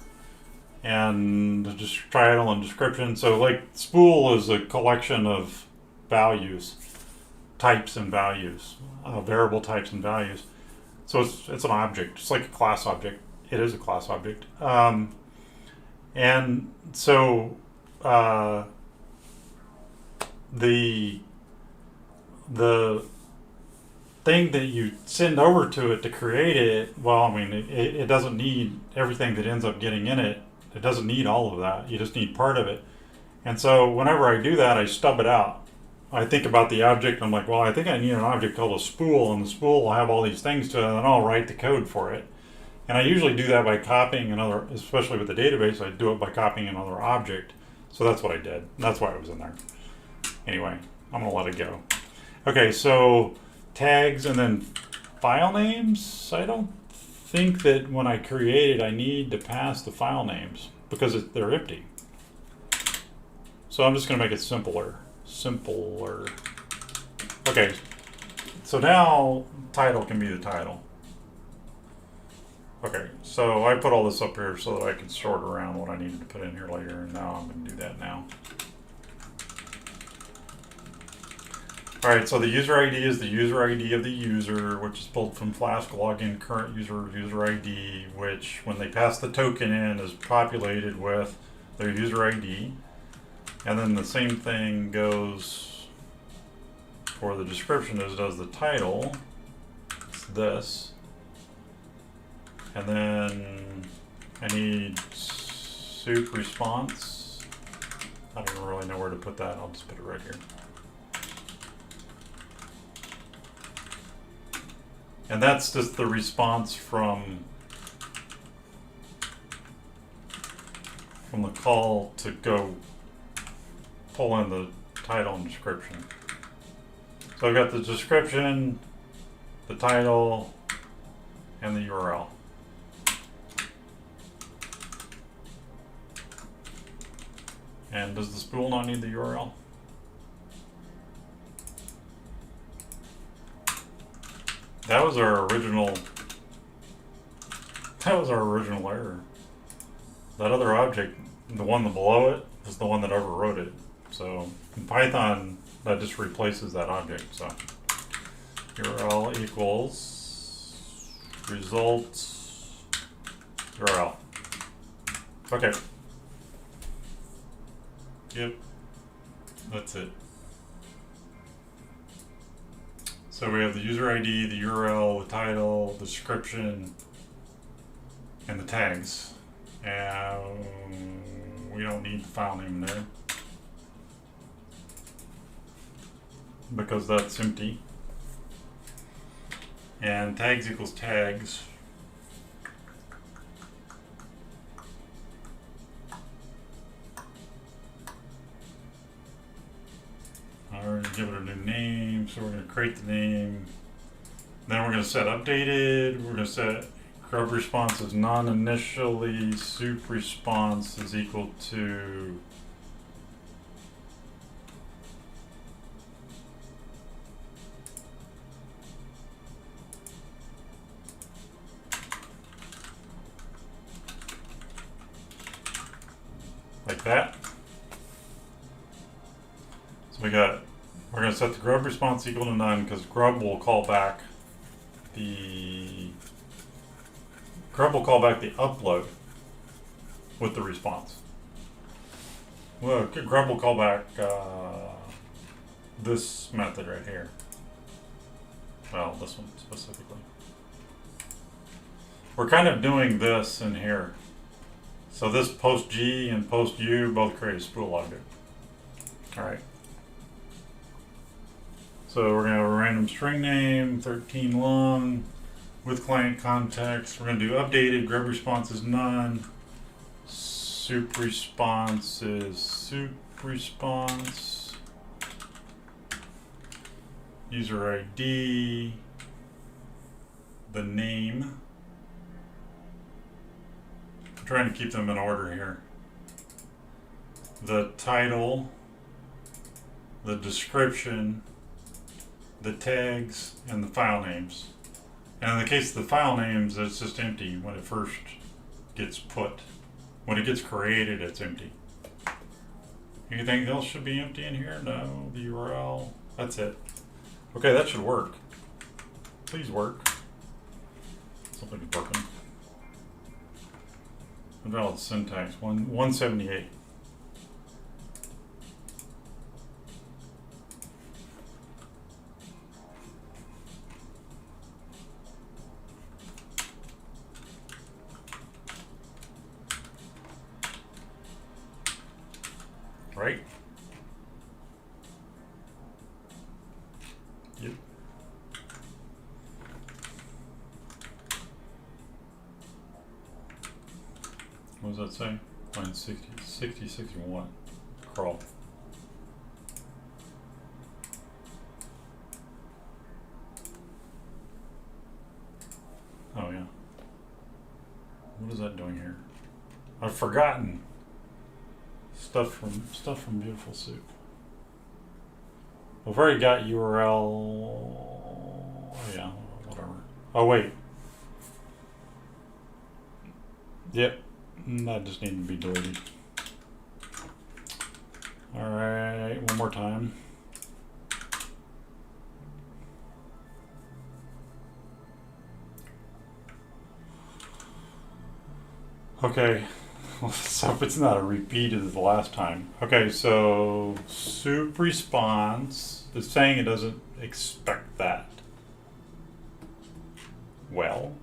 and the title and description. So like spool is a collection of values, types and values, variable types and values. So it's an object. It's like a class object. It is a class object. And so the thing that you send over to it to create it, well, I mean, it doesn't need everything that ends up getting in it. It doesn't need all of that. You just need part of it. And so whenever I do that, I stub it out. I think about the object, and I'm like, well, I think I need an object called a spool, and the spool will have all these things to it, and then I'll write the code for it. And I usually do that by copying another, especially with the database, I do it by copying another object. So that's what I did. That's why it was in there. Anyway, I'm gonna let it go. Okay, so tags and then file names. I don't think that when I create it, I need to pass the file names because they're empty. So I'm just gonna make it simpler. Okay, so now title can be the title. Okay, so I put all this up here so that I can sort around what I needed to put in here later, and now I'm going to do that now. Alright, so the user ID is the user ID of the user, which is pulled from Flask login current user ID, which when they pass the token in is populated with their user ID. And then the same thing goes for the description as does the title. It's this. And then I need soup response. I don't really know where to put that. I'll just put it right here. And that's just the response from the call to go pull in the title and description. So I've got the description, the title, and the URL. And does the spool not need the URL? That was our original error. That other object, the one below it, is the one that overwrote it. So in Python, that just replaces that object. So URL equals results URL. Okay. Yep. That's it. So we have the user ID, the URL, the title, the description, and the tags. And we don't need the file name there because that's empty. And tags equals tags. We're going to give it a new name, so we're going to create the name. Then we're going to set updated. We're going to set grub response is non-initially, soup response is equal to like that. So we're going to set the grub response equal to none because grub will call back the upload with the response. Well, grub will call back this method right here. Well, this one specifically. We're kind of doing this in here. So this post G and post U both create a spool object. All right. So we're going to have a random string name, 13 long, with client context. We're going to do updated, grub response is none, soup response is soup response, user ID, the name. I'm trying to keep them in order here. The title, the description, the tags, and the file names. And in the case of the file names, it's just empty when it first gets put. When it gets created, it's empty. Anything else should be empty in here? No, the URL, that's it. Okay, that should work. Please work. Something is working. Invalid syntax, 178. Right? Yep. What does that say? Line 60, 61. Crawl. Oh yeah. What is that doing here? I've forgotten. Stuff from Beautiful Soup. We've already got URL. Oh, yeah, whatever. Oh wait. Yep, that just needed to be deleted. All right, one more time. Okay. So if it's not a repeat of the last time. Okay, so soup response is saying it doesn't expect that. Well,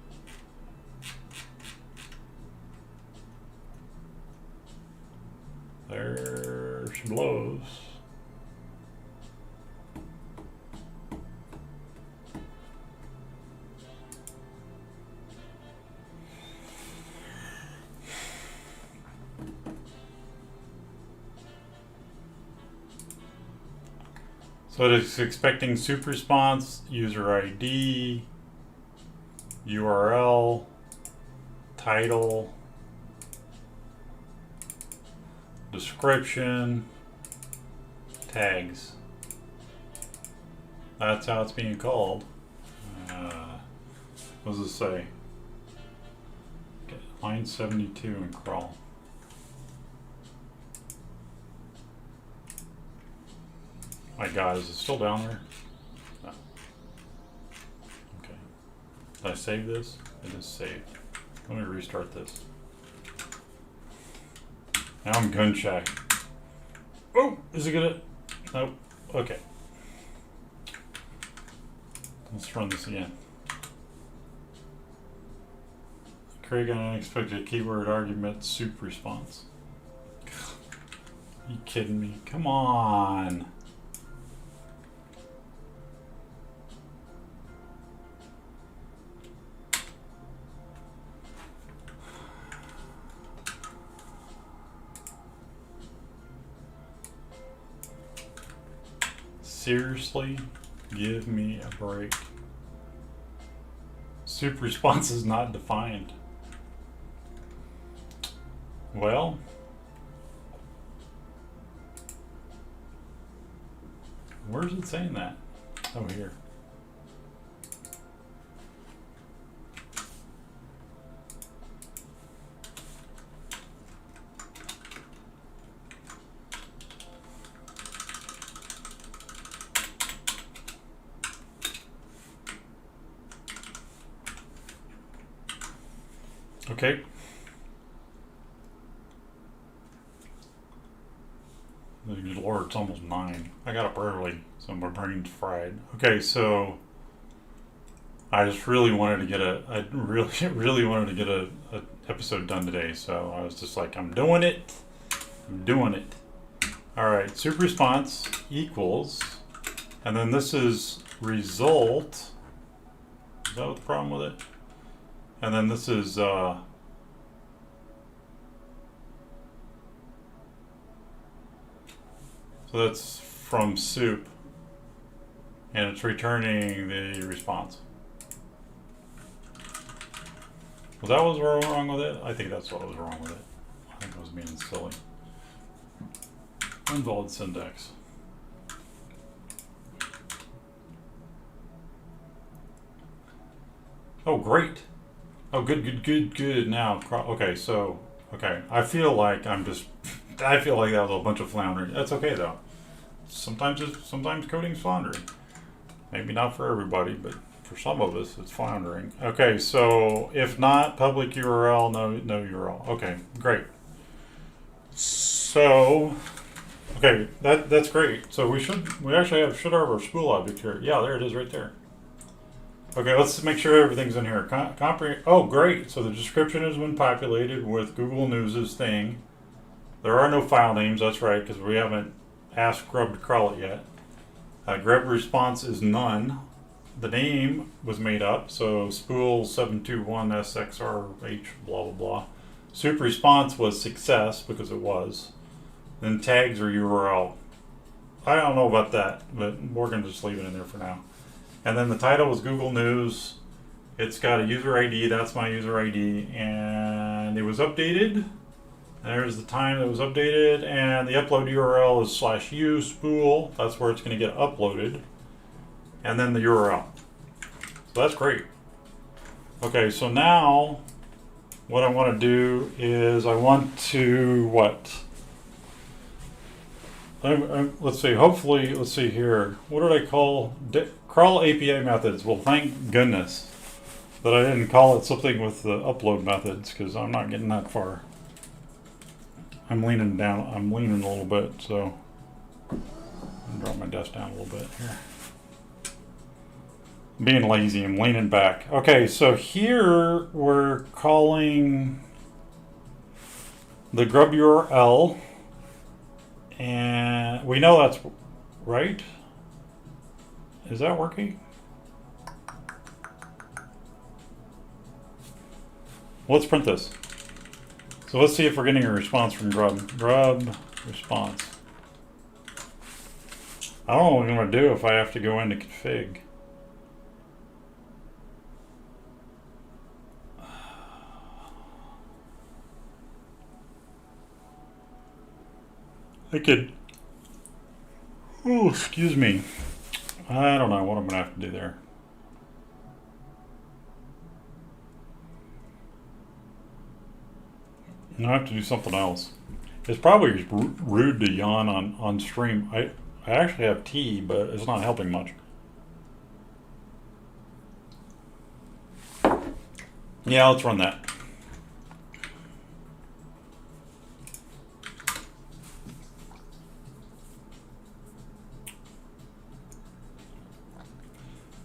there she blows. So it is expecting soup response, user ID, URL, title, description, tags. That's how it's being called. What does it say? Okay, line 72 in crawl. My God, is it still down there? No. Okay. Did I save this? It is saved. Let me restart this. Now I'm gun shy. Oh, is it gonna? Nope. Okay. Let's run this again. Create an unexpected keyword argument soup response. Are you kidding me? Come on. Seriously? Give me a break. Soup response is not defined. Well, where's it saying that? Oh, here. Okay. Good Lord, it's almost 9. I got up early, so my brain's fried. Okay, so I just really wanted to get I really wanted to get a episode done today. So I was just like, I'm doing it. I'm doing it. All right, soup response equals, and then this is result. Is that what the problem with it? And then this is so that's from soup, and it's returning the response. Was that what was wrong with it? I think that's what was wrong with it. I think it was being silly. Invalid syntax. Oh, great. Oh, good. Now, okay, so, okay. I feel like that was a bunch of floundering. That's okay though. Sometimes coding's floundering. Maybe not for everybody, but for some of us, it's floundering. Okay, so if not, public URL, no URL. Okay, great. So, okay, that's great. So we actually should have our spool object here. Yeah, there it is right there. Okay, let's make sure everything's in here. Oh, great. So the description has been populated with Google News' thing. There are no file names, that's right, because we haven't asked Grub to crawl it yet. Grub response is none. The name was made up, so spool 721SXRH, blah, blah, blah. Soup response was success, because it was. Then tags or URL. I don't know about that, but we're going to just leave it in there for now. And then the title was Google News. It's got a user ID, that's my user ID, and it was updated. There's the time that was updated, and the upload URL is /u spool. That's where it's going to get uploaded. And then the URL. So that's great. Okay, so now what I want to do is I want to what? Let's see, hopefully, let's see here. What did I call? Crawl API methods. Well, thank goodness that I didn't call it something with the upload methods, because I'm not getting that far. I'm leaning down. I'm leaning a little bit, so I'm drop my desk down a little bit here. being lazy. I'm leaning back. Okay, so here we're calling the grub URL, and we know that's right. Is that working? Let's print this. So let's see if we're getting a response from Grub. Grub response. I don't know what I'm going to do if I have to go into config. I could, oh, excuse me. I don't know what I'm going to have to do there. I have to do something else. It's probably rude to yawn on stream. I actually have tea, but it's not helping much. Yeah, let's run that.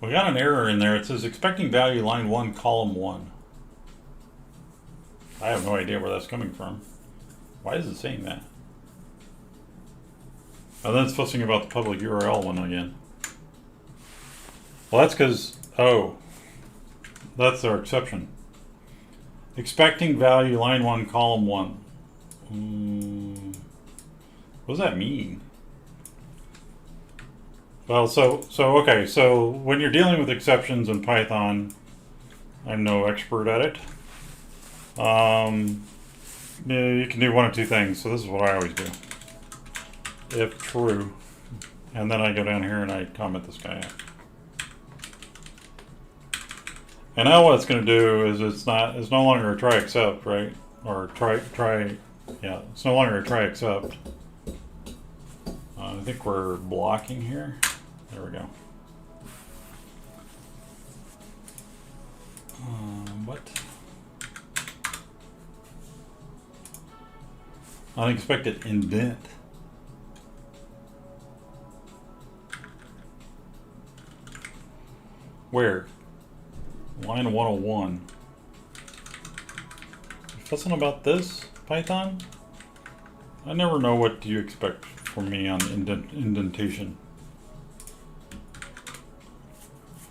We got an error in there. It says expecting value line 1, column 1. I have no idea where that's coming from. Why is it saying that? Oh, then it's fussing about the public URL one again. Well, that's because, oh, that's our exception. Expecting value line 1, column 1. What does that mean? Well, okay, so when you're dealing with exceptions in Python, I'm no expert at it. You can do one of two things. So this is what I always do. If true, and then I go down here and I comment this guy out. And now what it's going to do is it's no longer a try except, right? Or yeah, it's no longer a try except. I think we're blocking here. There we go. What? Unexpected indent. Where? Line 101. You fussing about this, Python? I never know what you expect from me on indentation.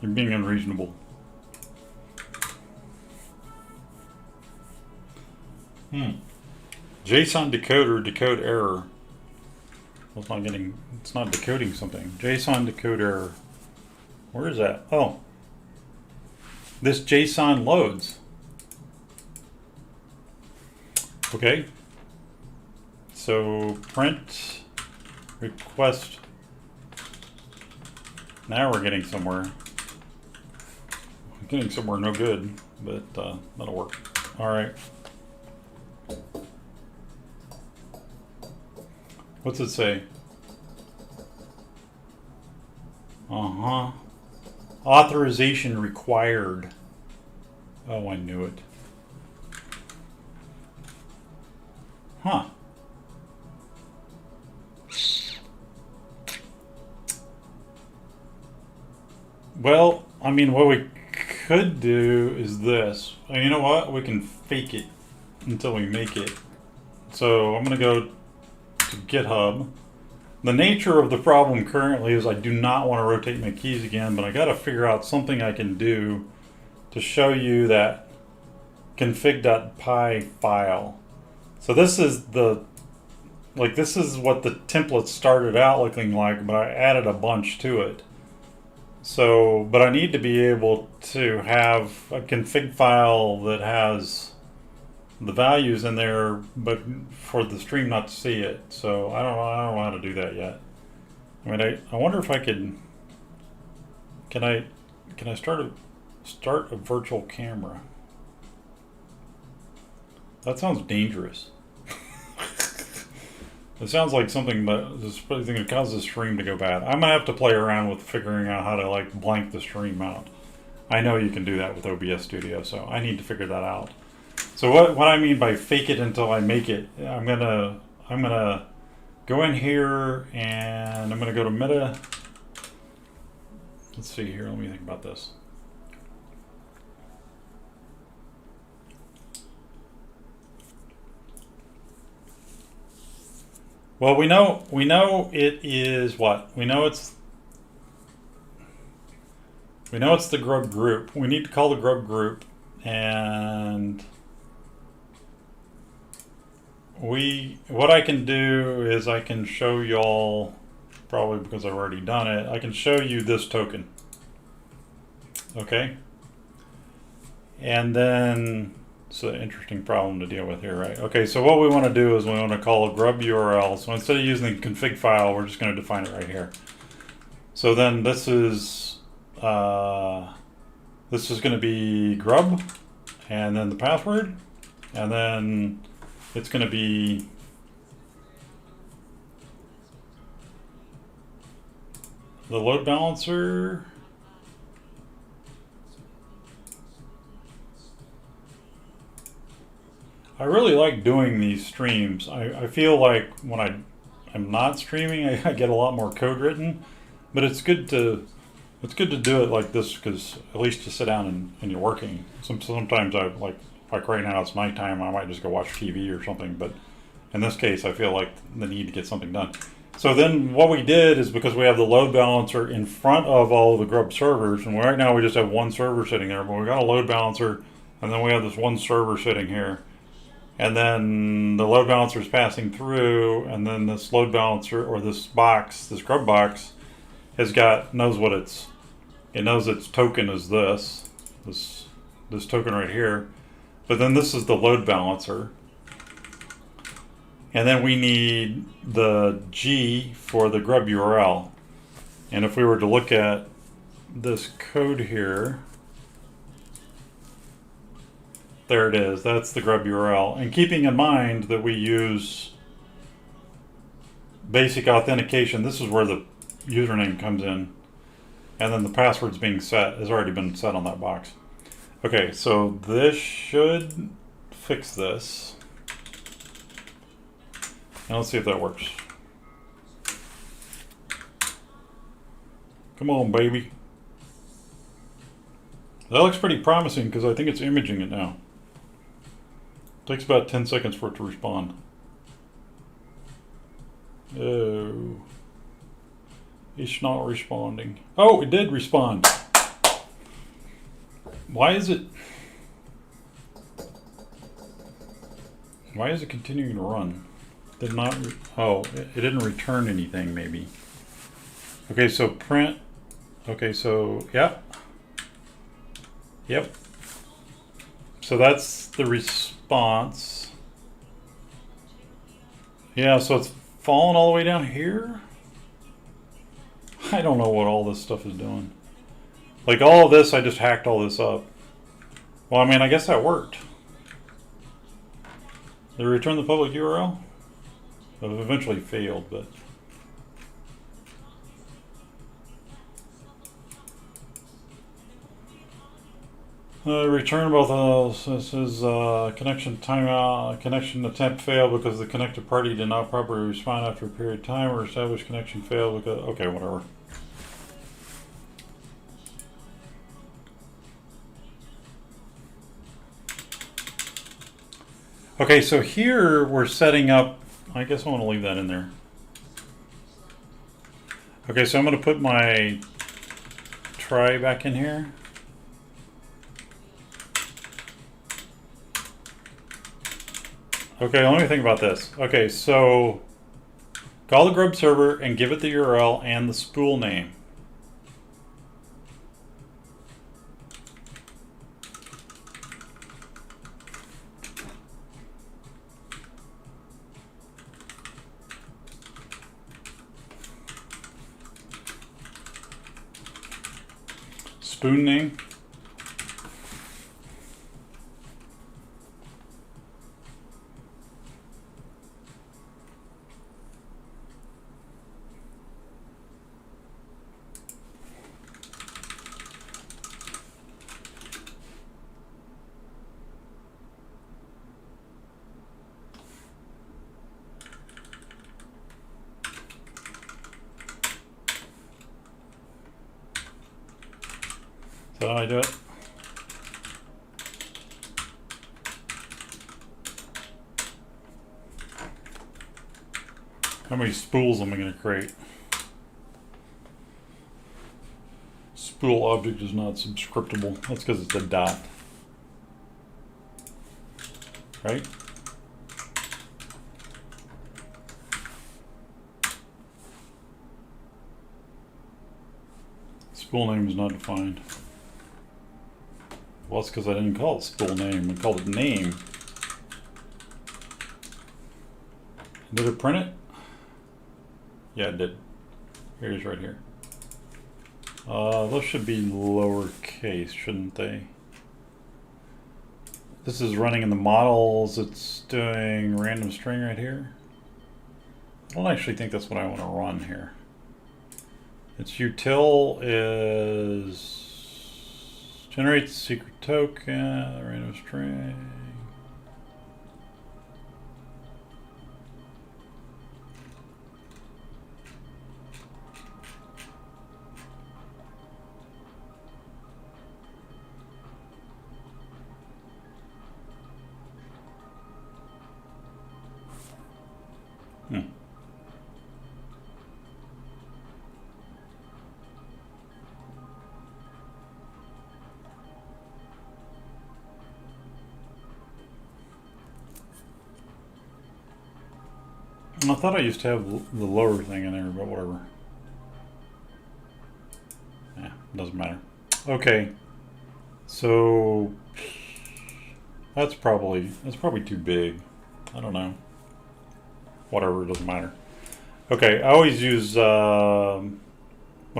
You're being unreasonable. JSON decoder decode error. Well, it's not decoding something. JSON decode error. Where is that? Oh. This JSON loads. Okay. So print request. Now we're getting somewhere. Getting somewhere no good, but that'll work. All right. What's it say? Authorization required. Oh, I knew it. Huh. Well, I mean, what we could do is this. You know what? We can fake it until we make it. So I'm going to go to GitHub. The nature of the problem currently is I do not want to rotate my keys again, but I got to figure out something I can do to show you that config.py file. So this is this is what the template started out looking like, but I added a bunch to it. So, but I need to be able to have a config file that has the values in there, but for the stream not to see it. So I don't know how to do that yet. I mean, I wonder if I could. Can I start a virtual camera? That sounds dangerous. It sounds like something that is going to cause the stream to go bad. I'm gonna have to play around with figuring out how to blank the stream out. I know you can do that with OBS Studio, so I need to figure that out. So what I mean by fake it until I make it, I'm gonna go in here and I'm gonna go to meta Let's see here, let me think about this. Well, we know it is what? We know it's the Grub group. We need to call the Grub group, and what I can do is I can show y'all, probably because I've already done it, I can show you this token. Okay? And then it's an interesting problem to deal with here, right? Okay, so what we want to do is we want to call a grub URL. So instead of using the config file, we're just going to define it right here. So then this is going to be grub, and then the password, and then it's going to be the load balancer. I really like doing these streams. I feel like when I am not streaming, I get a lot more code written, but it's good to do it like this, because at least you sit down and you're working. Sometimes I like right now it's nighttime, I might just go watch TV or something, but in this case I feel like the need to get something done. So then what we did is, because we have the load balancer in front of all of the Grub servers, and right now we just have one server sitting there, but we got a load balancer, and then we have this one server sitting here. And then the load balancer is passing through, and then this load balancer, or this box, this Grub box, knows its token is this token right here. But then this is the load balancer. And then we need the G for the Grub URL. And if we were to look at this code here, there it is. That's the Grub URL. And keeping in mind that we use basic authentication, this is where the username comes in. And then the password's being set, has already been set on that box. Okay, so this should fix this. And let's see if that works. Come on, baby. That looks pretty promising, because I think it's imaging it now. Takes about 10 seconds for it to respond. Oh. It's not responding. Oh, it did respond. Why is it continuing to run? Did not, it didn't return anything maybe. Okay, so print, okay, so, yep. Yep. So that's the response. Yeah, so it's falling all the way down here. I don't know what all this stuff is doing. Like all of this, I just hacked all this up. Well, I mean, I guess that worked. Did it return the public URL? It eventually failed, but... return both of those. This is connection timeout. Connection attempt failed because the connected party did not properly respond after a period of time, or established connection failed because... Okay, whatever. Okay, so here we're setting up... I guess I want to leave that in there. Okay, so I'm going to put my try back in here. Okay, let me think about this. Okay, so call the Grub server and give it the URL and the spool name. Spoon name. So I do it. How many spools am I going to create? Spool object is not subscriptable. That's because it's a dot. Right? Spool name is not defined. Well, that's because I didn't call it spool name. I called it name. Did it print it? Yeah, it did. Here it is right here. Those should be lowercase, shouldn't they? This is running in the models. It's doing random string right here. I don't actually think that's what I want to run here. Its util is generates secret token, random string. I thought I used to have the lower thing in there, but whatever. Yeah, doesn't matter. Okay, so that's probably too big. I don't know. Whatever, it doesn't matter. Okay, I always use when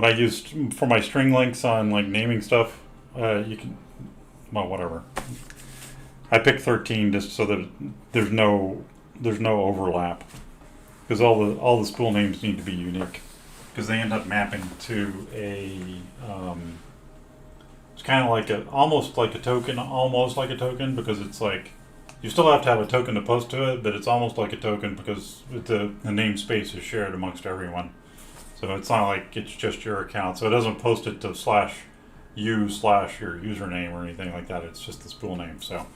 I use for my string links on like naming stuff. You can, well, whatever. I pick 13 just so that there's no overlap. Because all the spool names need to be unique, because they end up mapping to a it's kind of like almost like a token, because it's like you still have to have a token to post to it, but it's almost like a token because the namespace is shared amongst everyone. So it's not like it's just your account. So it doesn't post it to /u/your username or anything like that. It's just the spool name. So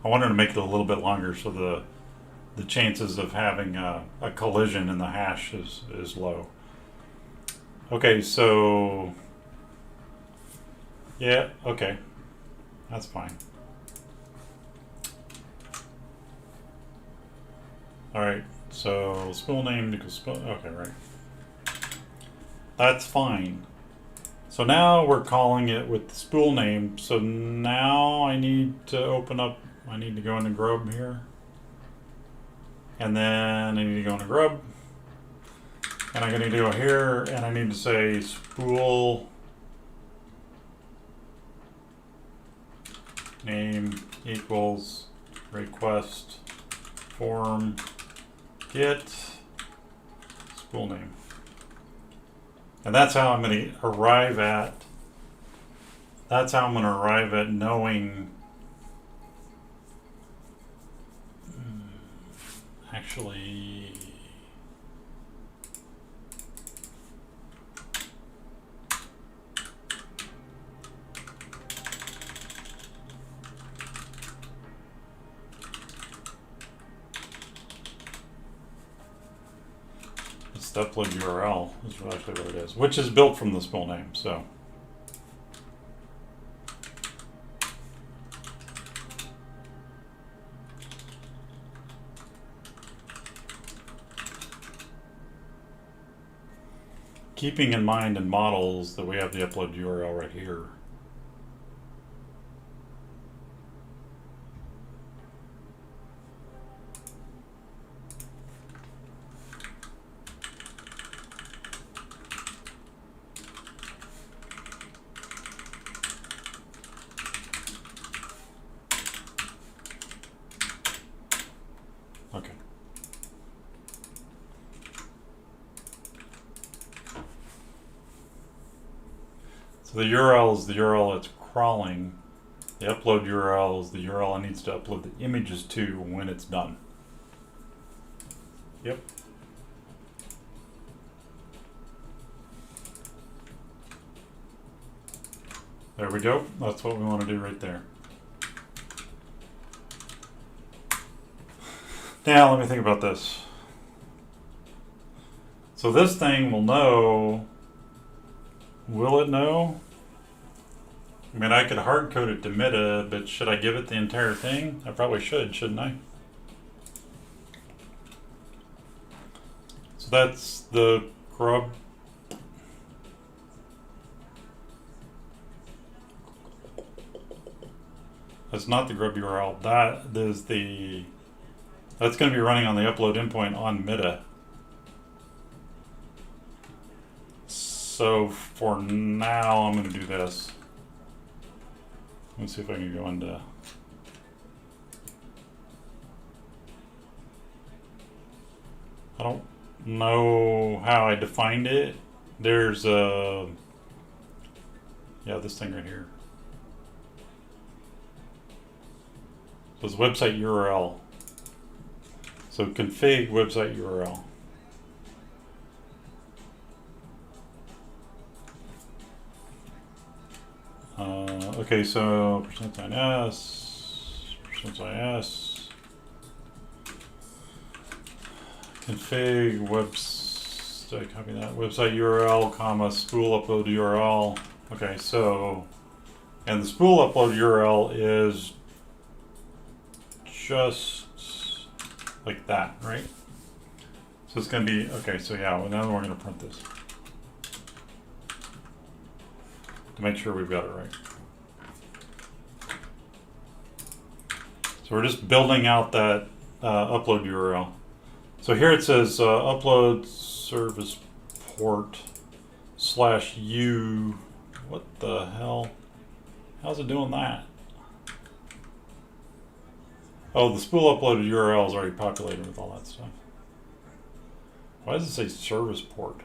I wanted to make it a little bit longer so the chances of having a collision in the hash is low. Okay, so yeah, okay, that's fine. All right, so spool name equals spool. Okay, right. That's fine. So now we're calling it with the spool name. So now I need to open up. I need to go into Grub here. And then I need to go into Grub, and I'm going to go here, and I need to say spool name equals request form get spool name. And that's how I'm going to arrive at, knowing. Actually, it's the upload URL is actually what it is, which is built from the spool name. So keeping in mind in models that we have the upload URL right here. Okay. So the URL is the URL it's crawling. The upload URL is the URL it needs to upload the images to when it's done. Yep. There we go. That's what we want to do right there. Now let me think about this. So this thing will know. Will it know? I mean, I could hard code it to meta, but should I give it the entire thing? I probably should, shouldn't I? So that's the grub. That's not the grub URL. That is the. That's going to be running on the upload endpoint on meta. So for now, I'm going to do this. Let's see if I can go into. I don't know how I defined it. There's a. Yeah, this thing right here. So it's website URL. So config website URL. Okay, so %-s, %-s, config website, copy that, website URL, comma, spool upload URL. Okay, so, and the spool upload URL is just like that, right? So it's going to be, okay, so yeah, well, now we're going to print this to make sure we've got it right. So we're just building out that upload URL. So here it says upload service port /u. What the hell? How's it doing that? Oh, the spool uploaded URL is already populated with all that stuff. Why does it say service port?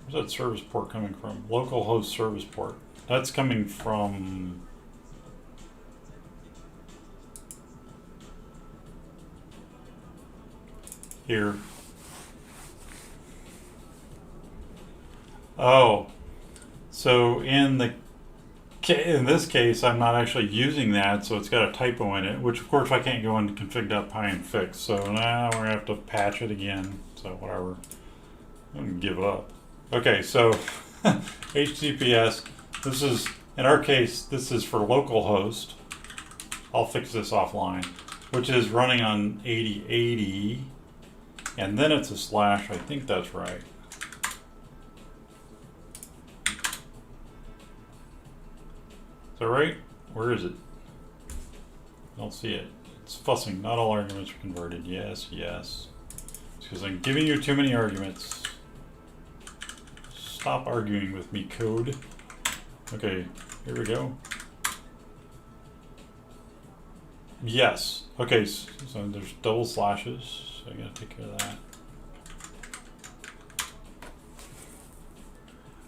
Where's that service port coming from? Localhost service port. That's coming from here. Oh, so in this case, I'm not actually using that, so it's got a typo in it, which of course I can't go into config.py and fix. So now we're gonna have to patch it again. So whatever, I'm gonna give up. Okay, so HTTPS. This is, in our case, this is for localhost. I'll fix this offline, which is running on 8080, and then it's a /. I think that's right. Is that right? Where is it? I don't see it. It's fussing. Not all arguments are converted. Yes, yes. It's because I'm giving you too many arguments. Stop arguing with me, code. Okay, here we go. Yes. Okay, so there's double slashes. So I gotta take care of that.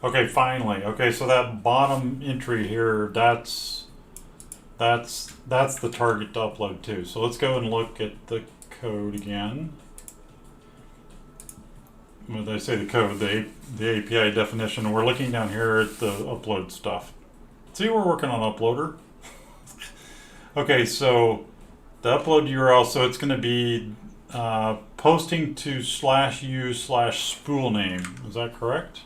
Okay, finally. Okay, so that bottom entry here, that's the target to upload to. So let's go and look at the code again. When I say the code, the API definition, we're looking down here at the upload stuff. See, we're working on Uploader. Okay, so the upload URL, so it's going to be posting to /u/spool name. Is that correct?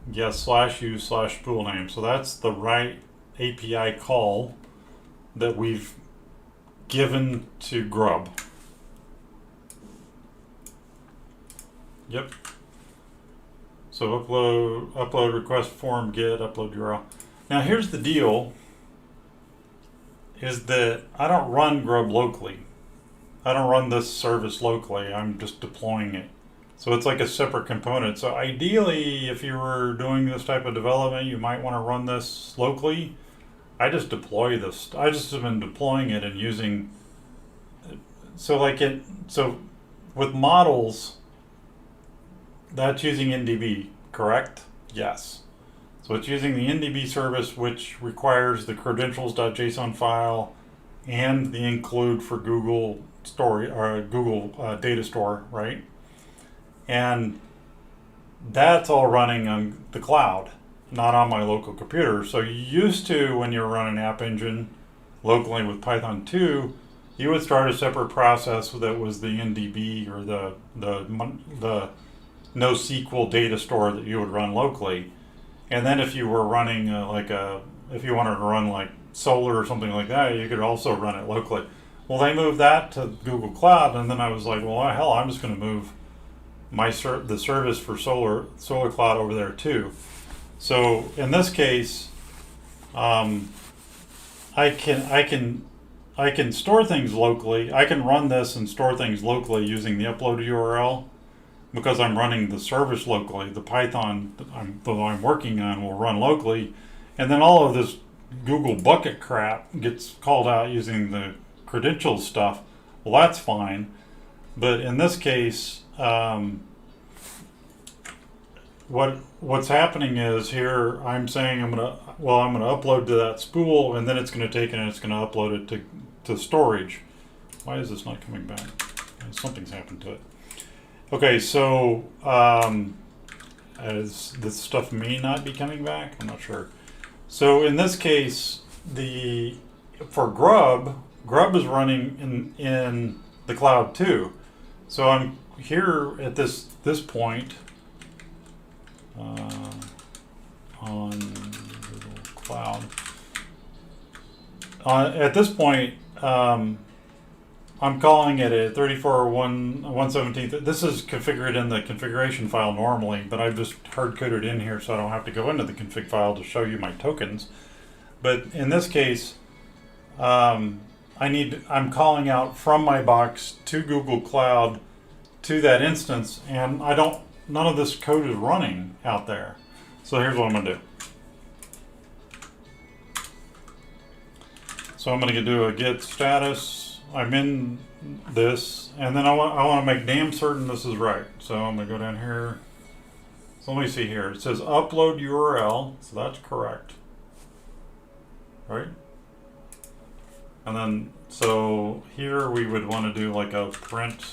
Yes, /u/spool name. So that's the right API call that we've given to Grub. Yep. So upload request form get upload URL. Now here's the deal, is that I don't run Grub locally. I don't run this service locally. I'm just deploying it. So it's like a separate component. So ideally, if you were doing this type of development, you might want to run this locally. I just deploy this. I just have been deploying it and using. So with models, that's using Ndb, correct? Yes. So it's using the Ndb service, which requires the credentials.json file and the include for Google Datastore, right? And that's all running on the cloud, not on my local computer. So you used to, when you were running AppEngine locally with Python 2, you would start a separate process that was the Ndb or the NoSQL data store that you would run locally. And then if you were running if you wanted to run like Solr or something like that, you could also run it locally. Well, they moved that to Google Cloud, and then I was like, well, hell, I'm just going to move the service for Solr Cloud over there too. So in this case, I can store things locally. I can run this and store things locally using the upload URL because I'm running the service locally. The Python that I'm working on will run locally, and then all of this Google bucket crap gets called out using the credentials stuff. Well, that's fine, but in this case, what's happening is here I'm saying I'm gonna upload to that spool, and then it's gonna take it and it's gonna upload it to storage. Why is this not coming back? Something's happened to it. Okay, so as this stuff may not be coming back, I'm not sure. So in this case, for Grub is running in the cloud too. So I'm here at this point on Google Cloud. At this point, I'm calling it a 34.117. This is configured in the configuration file normally, but I've just hard-coded in here so I don't have to go into the config file to show you my tokens. But in this case, I'm calling out from my box to Google Cloud to that instance, and none of this code is running out there. So here's what I'm gonna do. So I'm gonna do a get status. I'm in this, and then I want to make damn certain this is right. So I'm gonna go down here. So let me see here. It says upload URL, so that's correct, right? And then so here we would want to do like a print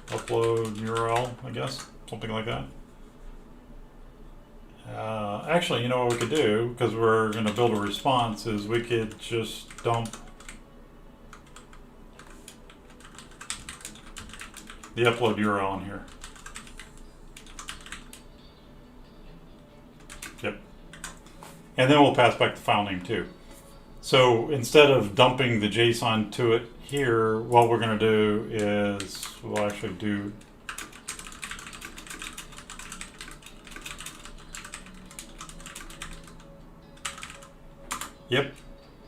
upload URL, I guess, something like that. Actually, you know what we could do, because we're going to build a response, is we could just dump the upload URL in here. Yep. And then we'll pass back the file name too. So instead of dumping the JSON to it here, what we're going to do is we'll actually do yep.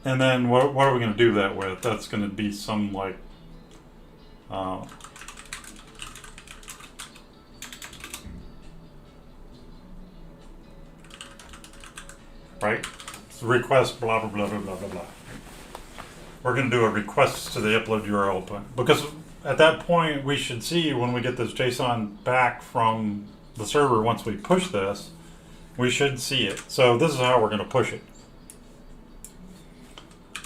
And then what are we going to do that with? That's going to be some like right? Request blah blah blah blah blah blah blah. We're going to do a request to the upload URL point, because at that point we should see when we get this JSON back from the server. Once we push this, we should see it. So this is how we're going to push it.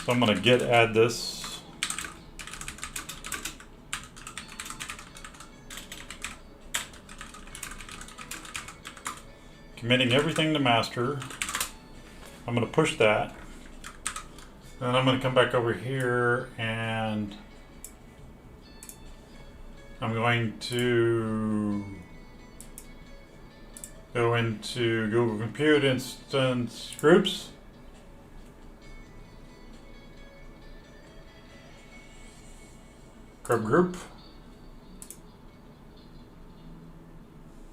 So I'm going to add this. Committing everything to master. I'm going to push that. Then I'm going to come back over here and I'm going to go into Google Compute Instance Groups. Grub group.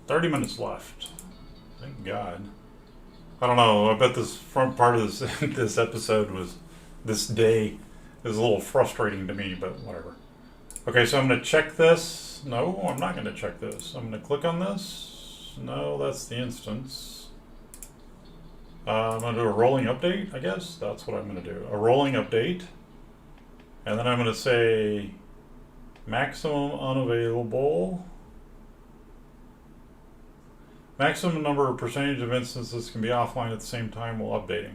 30 minutes left. Thank God. I don't know. I bet this front part of this this episode was this day is a little frustrating to me, but whatever. Okay, so I'm going to check this. No, I'm not going to check this. I'm going to click on this. No, that's the instance. I'm going to do a rolling update, I guess. That's what I'm going to do. A rolling update. And then I'm going to say maximum unavailable. Maximum number of percentage of instances can be offline at the same time while updating.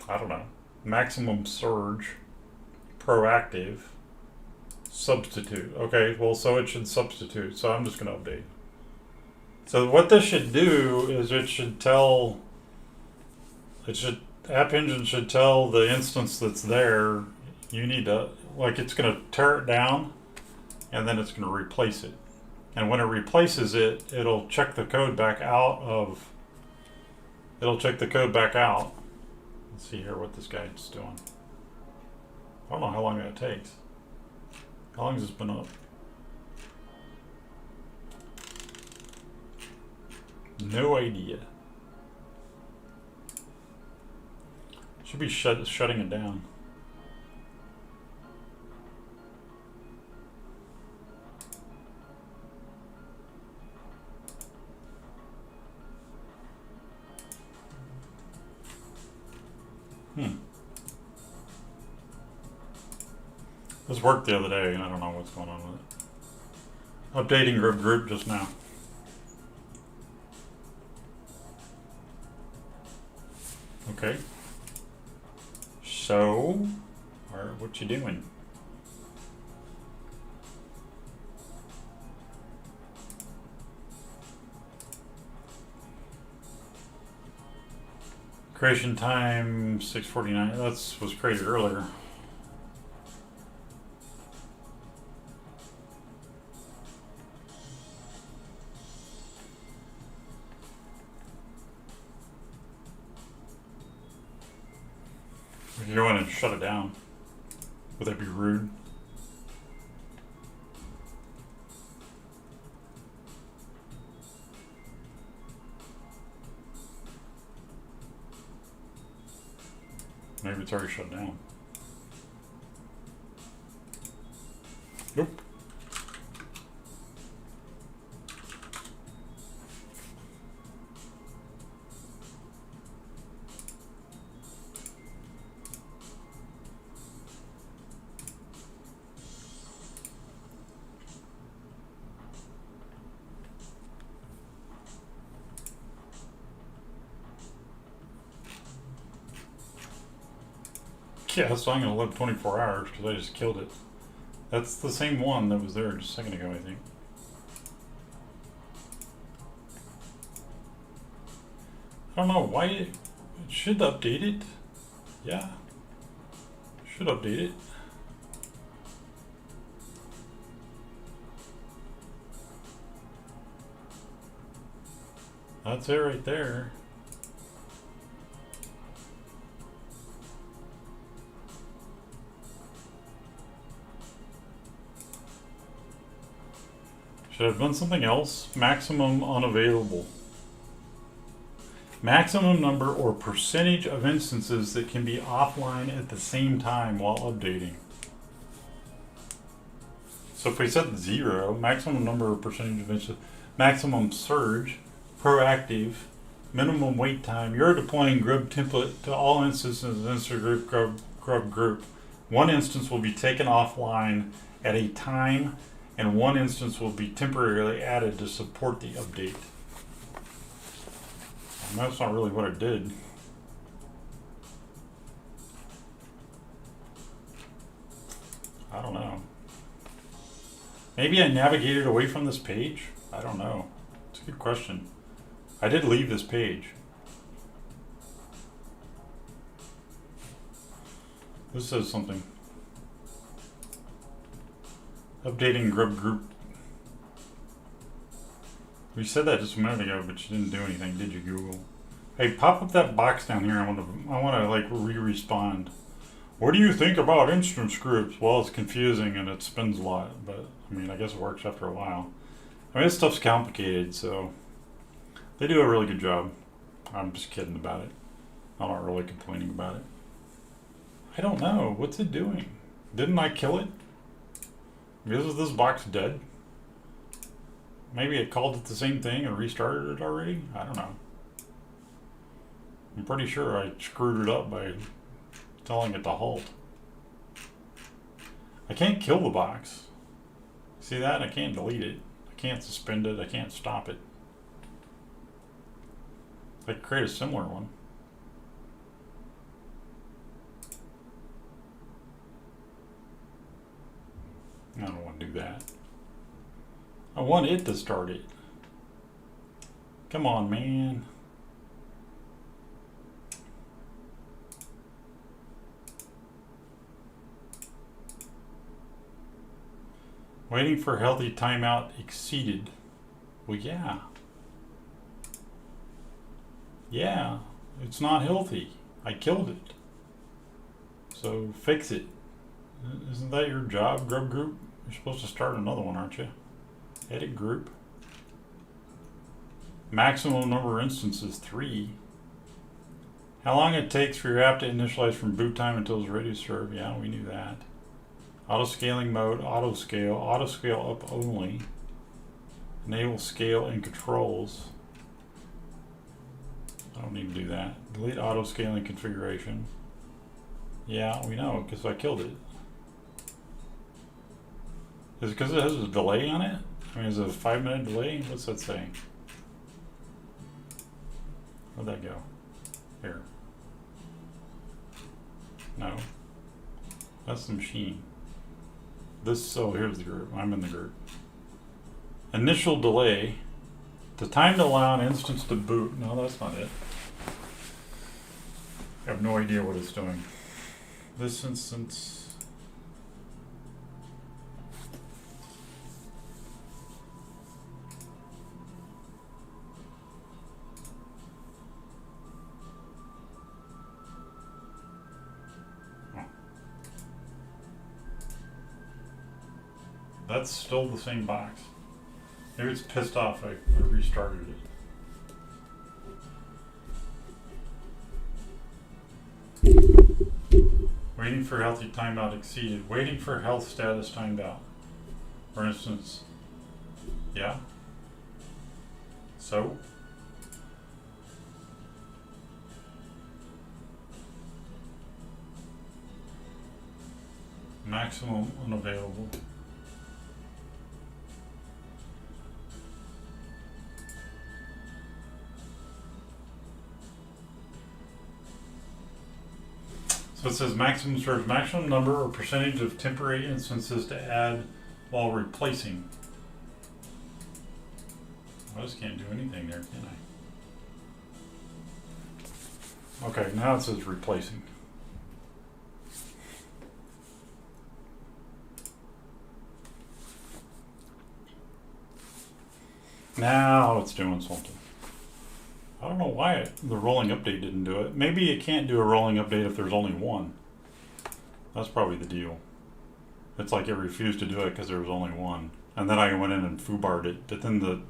I don't know. Maximum surge. Proactive. Substitute. Okay, well, so it should substitute. So I'm just going to update. So what this should do is it should tell, AppEngine should tell the instance that's there, you need to, like, it's going to tear it down and then it's going to replace it. And when it replaces it, it'll check the code back out. Let's see here what this guy's doing. I don't know how long that takes. How long has this been up? No idea. Should be shutting it down. This worked the other day, and I don't know what's going on with it. Updating Grub group just now. Okay. So, what you doing? Creation time 6:49. That was created earlier. We can go in and shut it down. Would that be rude? Maybe it's already shut down. Nope. Yeah, so I'm going to live 24 hours because I just killed it. That's the same one that was there just a second ago, I think. I don't know why it should update it. Yeah. Should update it. That's it right there. Should have done something else. Maximum unavailable. Maximum number or percentage of instances that can be offline at the same time while updating. So if we set 0, maximum number or percentage of instances, maximum surge, proactive, minimum wait time. You're deploying Grub template to all instances in Grub group. One instance will be taken offline at a time, and one instance will be temporarily added to support the update. And that's not really what it did. I don't know. Maybe I navigated away from this page? I don't know. It's a good question. I did leave this page. This says something. Updating Grub group. We said that just a minute ago, but you didn't do anything, did you, Google? Hey, pop up that box down here. I want to like re-respond. What do you think about instance groups? Well, it's confusing and it spins a lot, but I mean, I guess it works after a while. I mean, this stuff's complicated, so they do a really good job. I'm just kidding about it. I'm not really complaining about it. I don't know. What's it doing? Didn't I kill it? Is this box dead? Maybe it called it the same thing and restarted it already? I don't know. I'm pretty sure I screwed it up by telling it to halt. I can't kill the box. See that? I can't delete it. I can't suspend it. I can't stop it. I could create a similar one. No, do that. I want it to start it. Come on, man. Waiting for healthy timeout exceeded. Well, yeah. Yeah, it's not healthy. I killed it. So fix it. Isn't that your job, Grub Group? You're supposed to start another one, aren't you? Edit group. Maximum number of instances, 3. How long it takes for your app to initialize from boot time until it's ready to serve. Yeah, we knew that. Auto scaling mode, auto scale up only. Enable scale in controls. I don't need to do that. Delete auto scaling configuration. Yeah, we know, because I killed it. Is it because it has a delay on it? I mean, is it a 5-minute delay? What's that saying? Where'd that go? Here. No. That's the machine. This, oh, here's the group. I'm in the group. Initial delay. The time to allow an instance to boot. No, that's not it. I have no idea what it's doing. This instance. Oh. That's still the same box. Maybe it's pissed off I restarted it. Waiting for healthy timeout exceeded. Waiting for health status timed out. For instance, yeah. So? Maximum unavailable. So it says maximum serves maximum number or percentage of temporary instances to add while replacing. I just can't do anything there, can I? Okay, now it says replacing. Now it's doing something. I don't know why the rolling update didn't do it. Maybe it can't do a rolling update if there's only one. That's probably the deal. It's like it refused to do it because there was only one. And then I went in and foobarred it. But then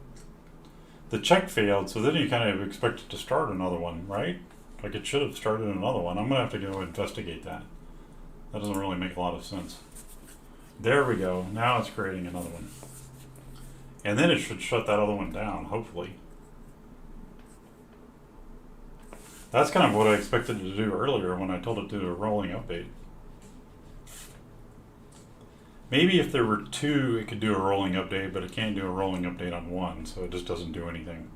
the check failed, so then you kind of expect it to start another one, right? Like it should have started another one. I'm going to have to go investigate that. That doesn't really make a lot of sense. There we go. Now it's creating another one. And then it should shut that other one down, hopefully. That's kind of what I expected it to do earlier when I told it to do a rolling update. Maybe if there were 2, it could do a rolling update, but it can't do a rolling update on 1, so it just doesn't do anything.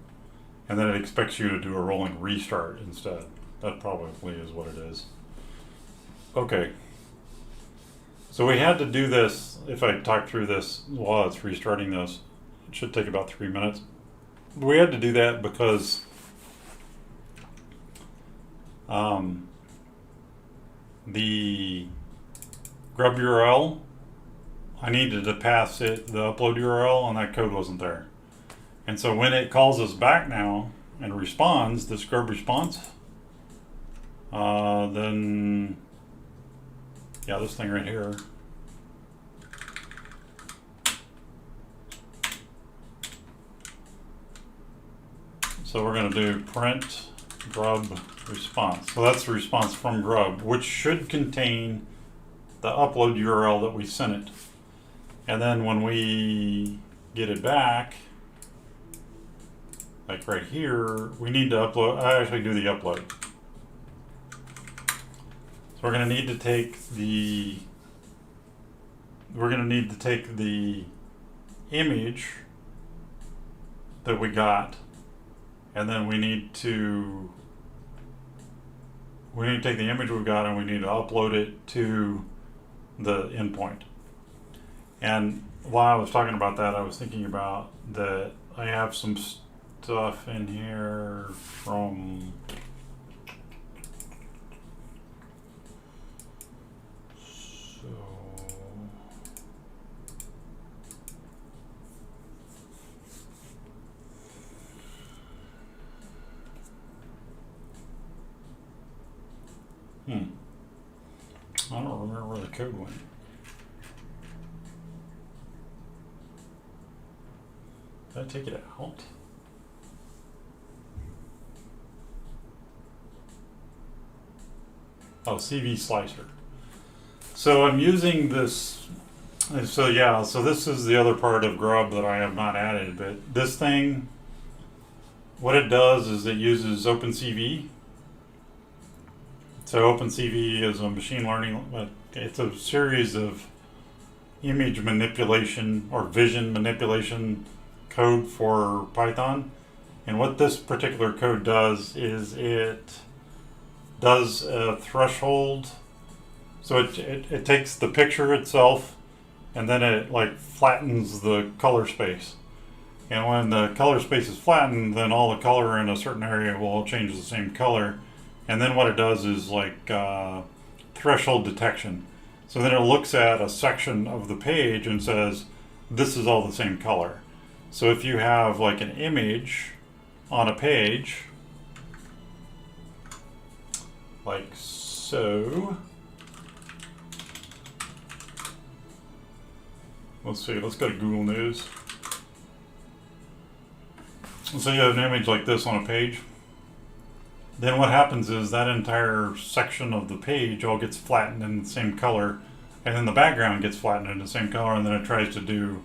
And then it expects you to do a rolling restart instead. That probably is what it is. Okay. So we had to do this, if I talk through this while it's restarting this, it should take about 3 minutes. But we had to do that because the Grub URL, I needed to pass it the upload URL, and that code wasn't there. And so when it calls us back now and responds, this Grub response, then yeah, this thing right here. So we're going to do print Grub response. So that's the response from Grub, which should contain the upload URL that we sent it. And then when we get it back, like right here, we need to upload, I actually do the upload. So we're going to need to take the, image that we got, and then we need to take the image we got and we need to upload it to the endpoint. And while I was talking about that, I was thinking about that I have some stuff in here from I don't remember where the code went. Did I take it out? Oh, CV slicer. So I'm using this. So yeah, so this is the other part of Grub that I have not added, but this thing, what it does is it uses Opencv. So Opencv is a machine learning, it's a series of image manipulation or vision manipulation code for Python. And what this particular code does is it does a threshold. So it takes the picture itself and then it like flattens the color space. And when the color space is flattened, then all the color in a certain area will change the same color. And then what it does is like threshold detection. So then it looks at a section of the page and says, this is all the same color. So if you have like an image on a page, like so, let's see, let's go to Google News. So you have an image like this on a page. Then what happens is that entire section of the page all gets flattened in the same color, and then the background gets flattened in the same color, and then it tries to do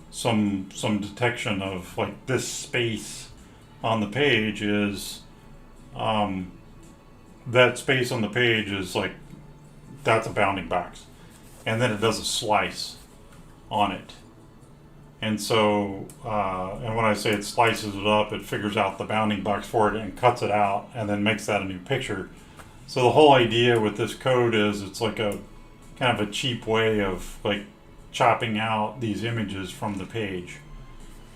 some detection of like this space on the page is that space on the page is like that's a bounding box, and then it does a slice on it. And so, and when I say it slices it up, it figures out the bounding box for it and cuts it out and then makes that a new picture. So the whole idea with this code is it's like a kind of a cheap way of like chopping out these images from the page.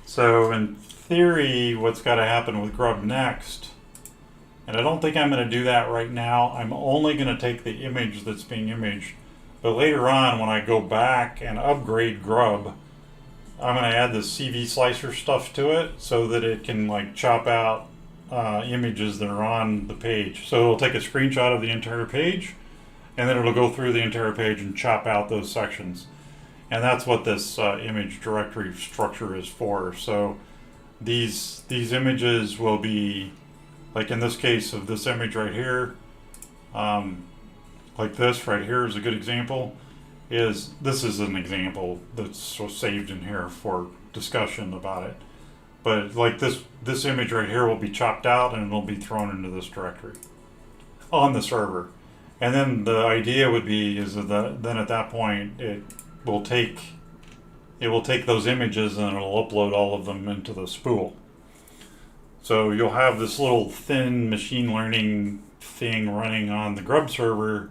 So in theory, what's got to happen with Grub next, and I don't think I'm going to do that right now. I'm only going to take the image that's being imaged. But later on, when I go back and upgrade Grub, I'm going to add this CV slicer stuff to it so that it can like chop out images that are on the page. So it'll take a screenshot of the entire page and then it'll go through the entire page and chop out those sections. And that's what this image directory structure is for. So these images will be, like in this case of this image right here, like this right here is a good example. This is an example that's saved in here for discussion about it. But like this image right here will be chopped out and it'll be thrown into this directory on the server. And then the idea would be is that then at that point it will take those images and it'll upload all of them into the spool. So you'll have this little thin machine learning thing running on the Grub server,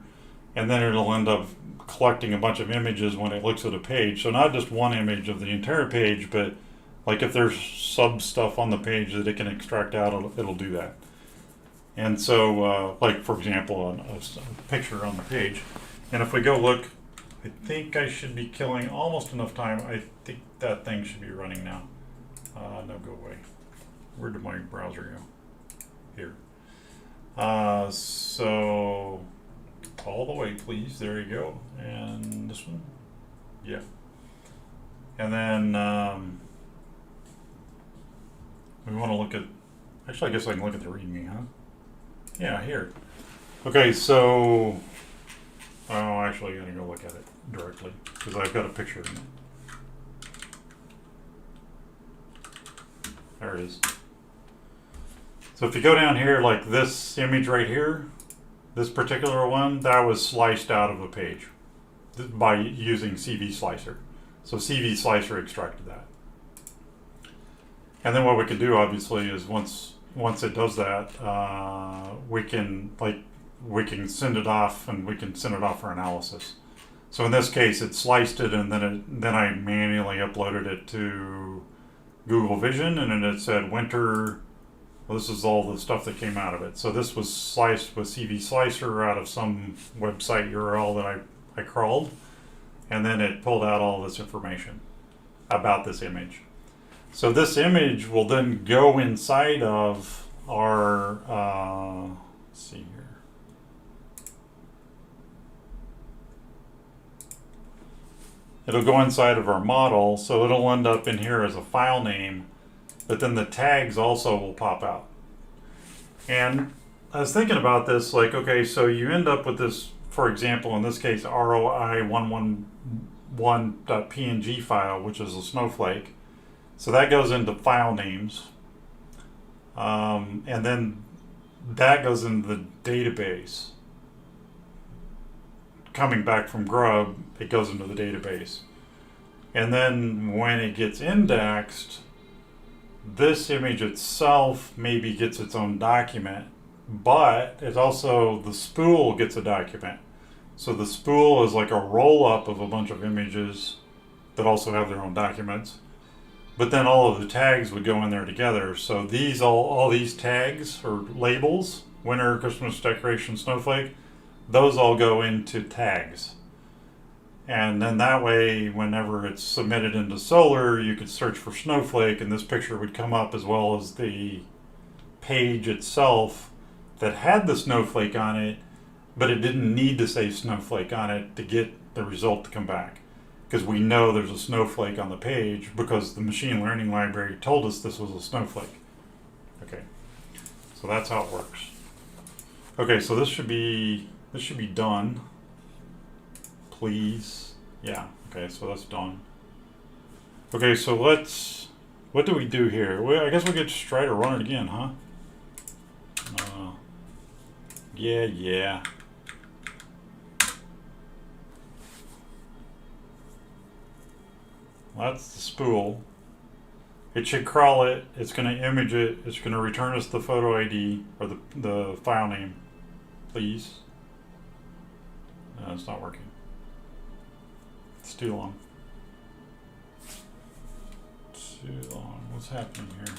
and then it'll end up collecting a bunch of images when it looks at a page. So not just one image of the entire page, but like if there's sub stuff on the page that it can extract out, it'll do that. And so like for example, a picture on the page. And if we go look, I think I should be killing almost enough time. I think that thing should be running now. No, go away. Where did my browser go? Here. So all the way, please. There you go. And this one. Yeah. And then we want to look at, actually I guess I can look at the README, huh? Yeah, here. Okay, so, oh, actually I'm going to go look at it directly because I've got a picture in it. There it is. So if you go down here, like this image right here, this particular one, that was sliced out of a page by using CV Slicer. So CV Slicer extracted that. And then what we could do, obviously, is once it does that, we can send it off, and we can send it off for analysis. So in this case, it sliced it, and then I manually uploaded it to Google Vision, and then it said winter. Well, this is all the stuff that came out of it. So this was sliced with CV Slicer out of some website URL that I crawled, and then it pulled out all this information about this image. So this image will then go inside of our, let's see here. It'll go inside of our model, so it'll end up in here as a file name, but then the tags also will pop out. And I was thinking about this, like, okay, so you end up with this, for example, in this case, ROI111.png file, which is a snowflake. So that goes into file names. And then that goes into the database. Coming back from Grub, it goes into the database. And then when it gets indexed, this image itself maybe gets its own document, but it also, the spool gets a document. So the spool is like a roll-up of a bunch of images that also have their own documents. But then all of the tags would go in there together. So these all these tags or labels, winter, Christmas decoration, snowflake, those all go into tags. And then that way, whenever it's submitted into Solr, you could search for snowflake, and this picture would come up, as well as the page itself that had the snowflake on it, but it didn't need to say snowflake on it to get the result to come back. Because we know there's a snowflake on the page because the machine learning library told us this was a snowflake. Okay, so that's how it works. Okay, so this should be done. Please. Yeah, okay, so that's done. Okay, so what do we do here? Well, I guess we could just try to run it again, huh? Yeah. That's the spool. It should crawl it, it's going to image it, it's going to return us the photo ID, or the file name, please. No, it's not working. It's too long. Too long. What's happening here?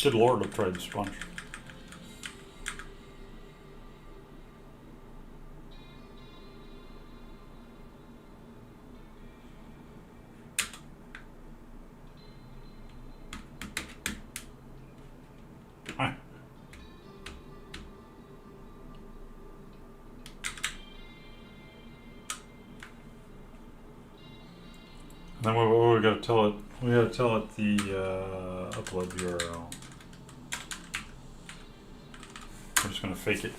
Good Lord, I've tried the sponge. Hi. Then we gotta tell it. We gotta tell it the upload URL. I'm just gonna fake it.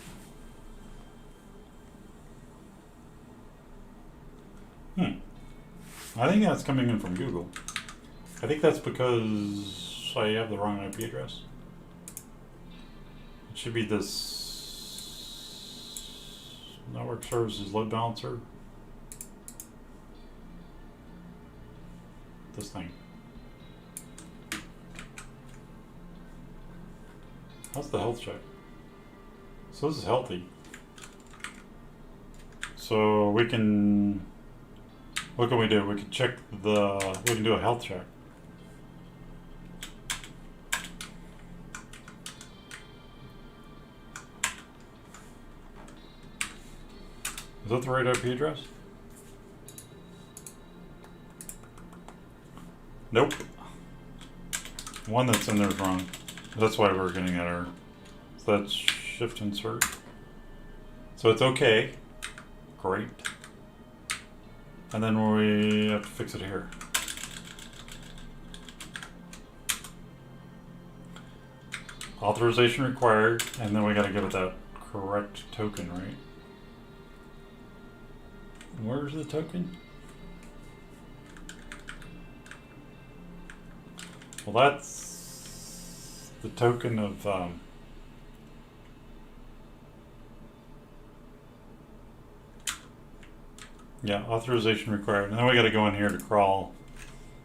I think that's coming in from Google. I think that's because I have the wrong IP address. It should be this network services load balancer. This thing. How's the health check? So this is healthy. So we can, what can we do? We can check we can do a health check. Is that the right IP address? Nope. One that's in there is wrong. That's why we're getting that error. So that's shift insert. So it's okay. Great. And then we have to fix it here. Authorization required, and then we gotta give it that correct token, right? Where's the token? Well, that's the token of Yeah, authorization required. And then we got to go in here to crawl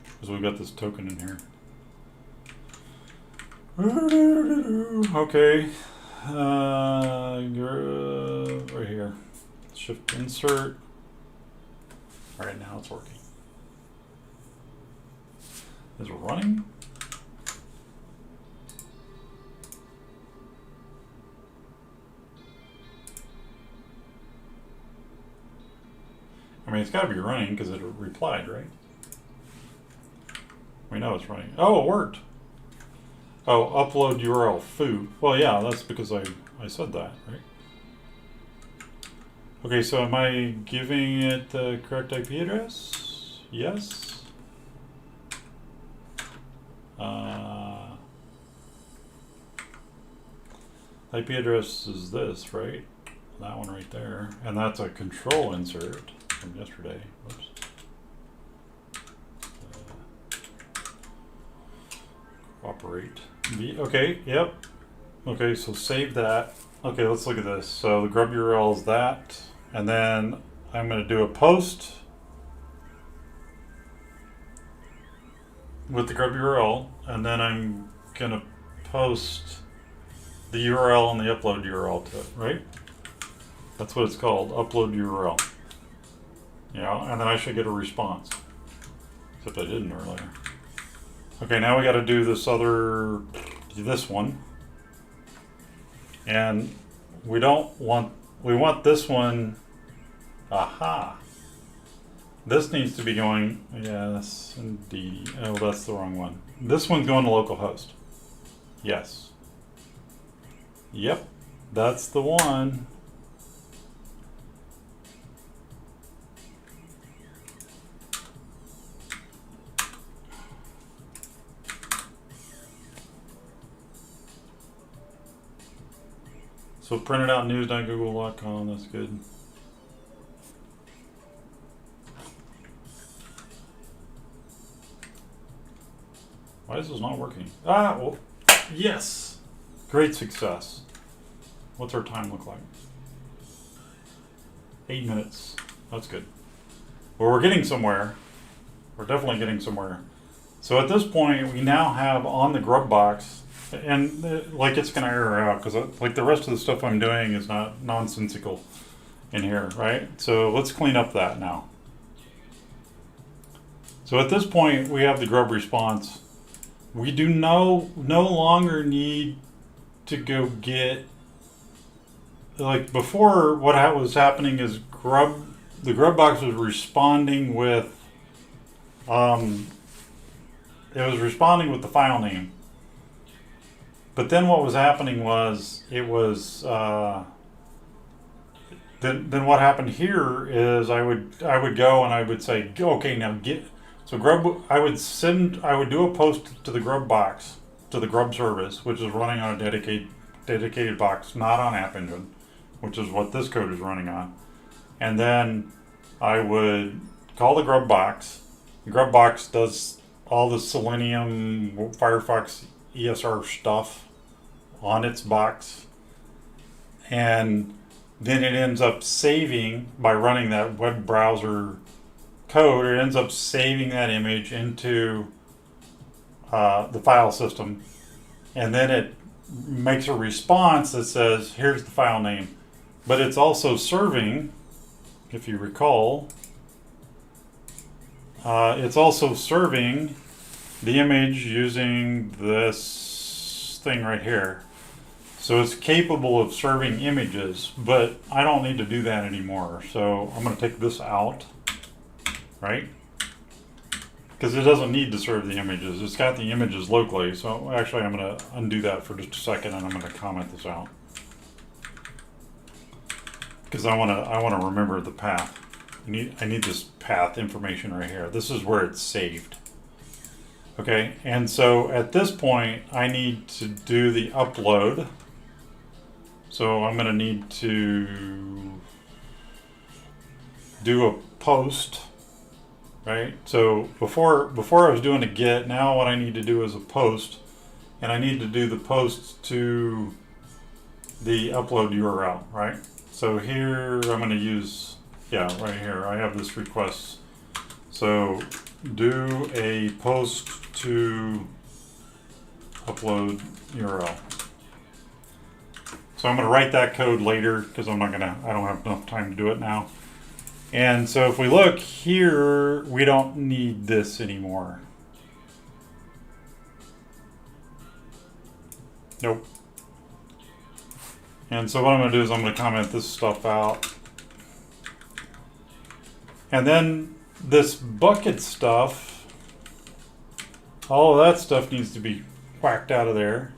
because we've got this token in here. Okay. Right here. Shift insert. All right, now it's working. Is it running? I mean, it's got to be running because it replied, right? We know it's running. Oh, it worked. Oh, upload URL foo. Well, yeah, that's because I said that, right? Okay, so am I giving it the correct IP address? Yes. IP address is this, right? That one right there. And that's a control insert from yesterday. Whoops. Operate. Okay, yep. Okay, so save that. Okay, let's look at this. So the grub URL is that. And then I'm going to do a post with the grub URL. And then I'm going to post the URL and the upload URL to it, right? That's what it's called, upload URL. Yeah, and then I should get a response. Except I didn't earlier. Okay, now we got to do this one. And we want this one, aha. This needs to be going, yes, indeed. Oh, that's the wrong one. This one's going to localhost. Yes. Yep, that's the one. So print it out news.google.com, that's good. Why is this not working? Ah, well, yes. Great success. What's our time look like? 8 minutes. That's good. Well, we're getting somewhere. We're definitely getting somewhere. So at this point, we now have on the grub box, and like it's going to error out because like the rest of the stuff I'm doing is not nonsensical in here, right? So let's clean up that now. So at this point, we have the grub response. We do no longer need to go get, like before, what was happening is the grub box was responding with, it was responding with the file name. But then what was happening was, it was, then what happened here is I would go and I would say, okay, now get, so Grub, I would do a post to the Grub box, to the Grub service, which is running on a dedicated box, not on AppEngine, which is what this code is running on. And then I would call the Grub box. The Grub box does all the Selenium, Firefox, ESR stuff on its box. And then it ends up saving, by running that web browser code, it ends up saving that image into the file system. And then it makes a response that says, here's the file name. But it's also serving, if you recall, it's also serving the image using this thing right here. So it's capable of serving images, but I don't need to do that anymore. So I'm going to take this out, right? Because it doesn't need to serve the images. It's got the images locally. So actually I'm going to undo that for just a second and I'm going to comment this out. Because I want to remember the path. I need this path information right here. This is where it's saved. Okay, and so at this point I need to do the upload. So I'm going to need to do a post, right? So before I was doing a get, now what I need to do is a post, and I need to do the post to the upload URL, right? So here I'm going to use yeah, right here, I have this request. So do a post to upload URL. So I'm going to write that code later because I don't have enough time to do it now. And so if we look here, we don't need this anymore. Nope. And so what I'm going to do is I'm going to comment this stuff out. And then this bucket stuff, all of that stuff needs to be whacked out of there.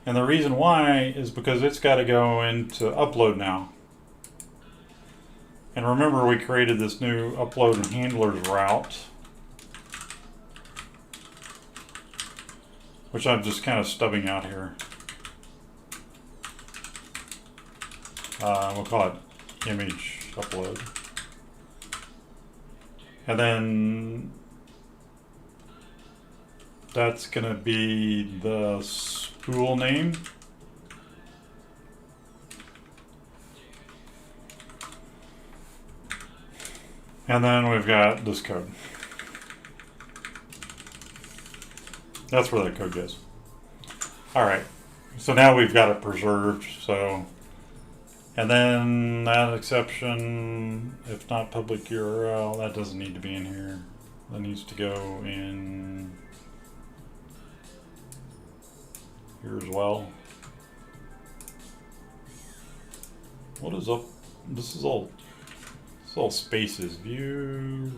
And the reason why is because it's got to go into upload now. And remember, we created this new upload handlers route, which I'm just kind of stubbing out here. We'll call it image upload. And then that's going to be the spool name. And then we've got this code. That's where that code goes. All right. So now we've got it preserved. So, and then that exception, if not public URL, that doesn't need to be in here. That needs to go in here as well. What is up? This is all spaces. View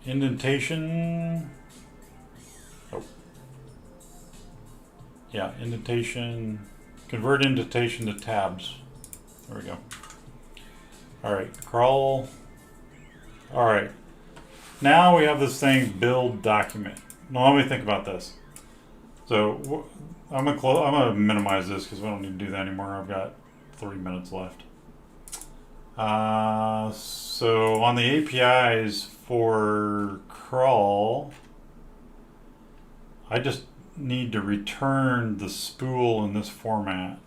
indentation. Oh, yeah, indentation. Convert indentation to tabs. There we go. All right, crawl. All right, now we have this thing build document. Now let me think about this. So I'm gonna minimize this because we don't need to do that anymore. I've got 3 minutes left. So on the APIs for crawl, I just need to return the spool in this format.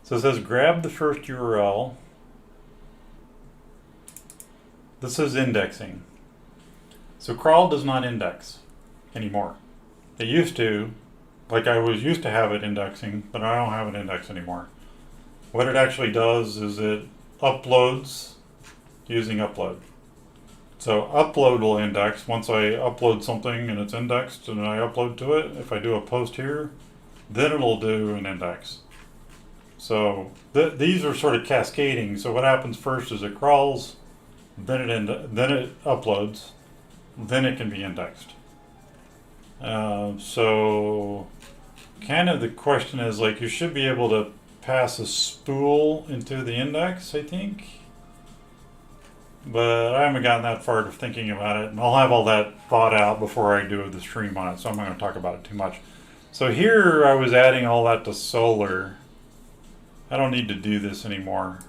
So it says grab the first URL. This is indexing. So crawl does not index anymore. It used to. Like I was used to have it indexing, but I don't have it indexed anymore. What it actually does is it uploads using upload. So upload will index once I upload something and it's indexed and I upload to it. If I do a post here, then it'll do an index. So these are sort of cascading. So what happens first is it crawls, then it uploads, then it can be indexed. So kind of the question is, like, you should be able to pass a spool into the index, I think. But I haven't gotten that far to thinking about it, and I'll have all that thought out before I do the stream on it, so I'm not going to talk about it too much. So here I was adding all that to Solr. I don't need to do this anymore.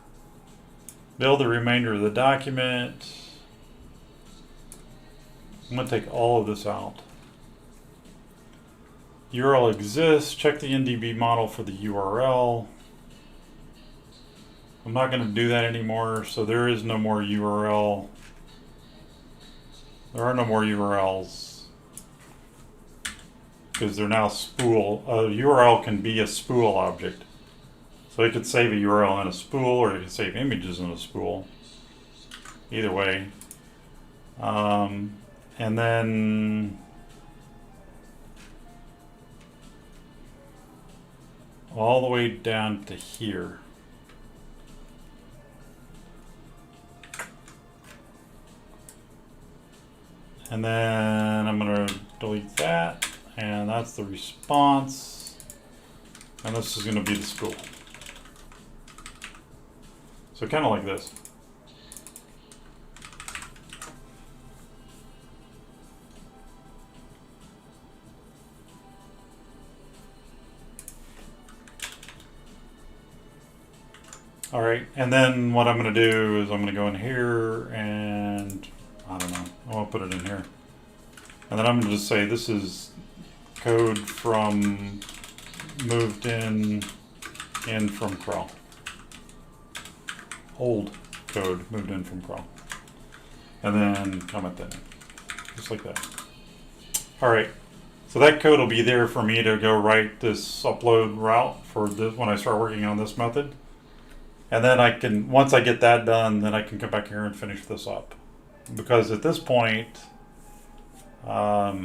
Build the remainder of the document. I'm going to take all of this out. URL exists. Check the Ndb model for the URL. I'm not going to do that anymore, so there is no more URL. There are no more URLs because they're now spool. A URL can be a spool object. So you could save a URL in a spool, or you could save images in a spool. Either way. And then all the way down to here. And then I'm going to delete that, and that's the response, and this is going to be the spool. So kind of like this. All right, and then what I'm going to do is I'm going to go in here and I don't know, I won't put it in here. And then I'm going to just say this is code from moved in from crawl. Old code moved in from crawl. And then comment that in, just like that. All right, so that code will be there for me to go write this upload route for this when I start working on this method. And then I can, once I get that done, then I can come back here and finish this up. Because at this point, well,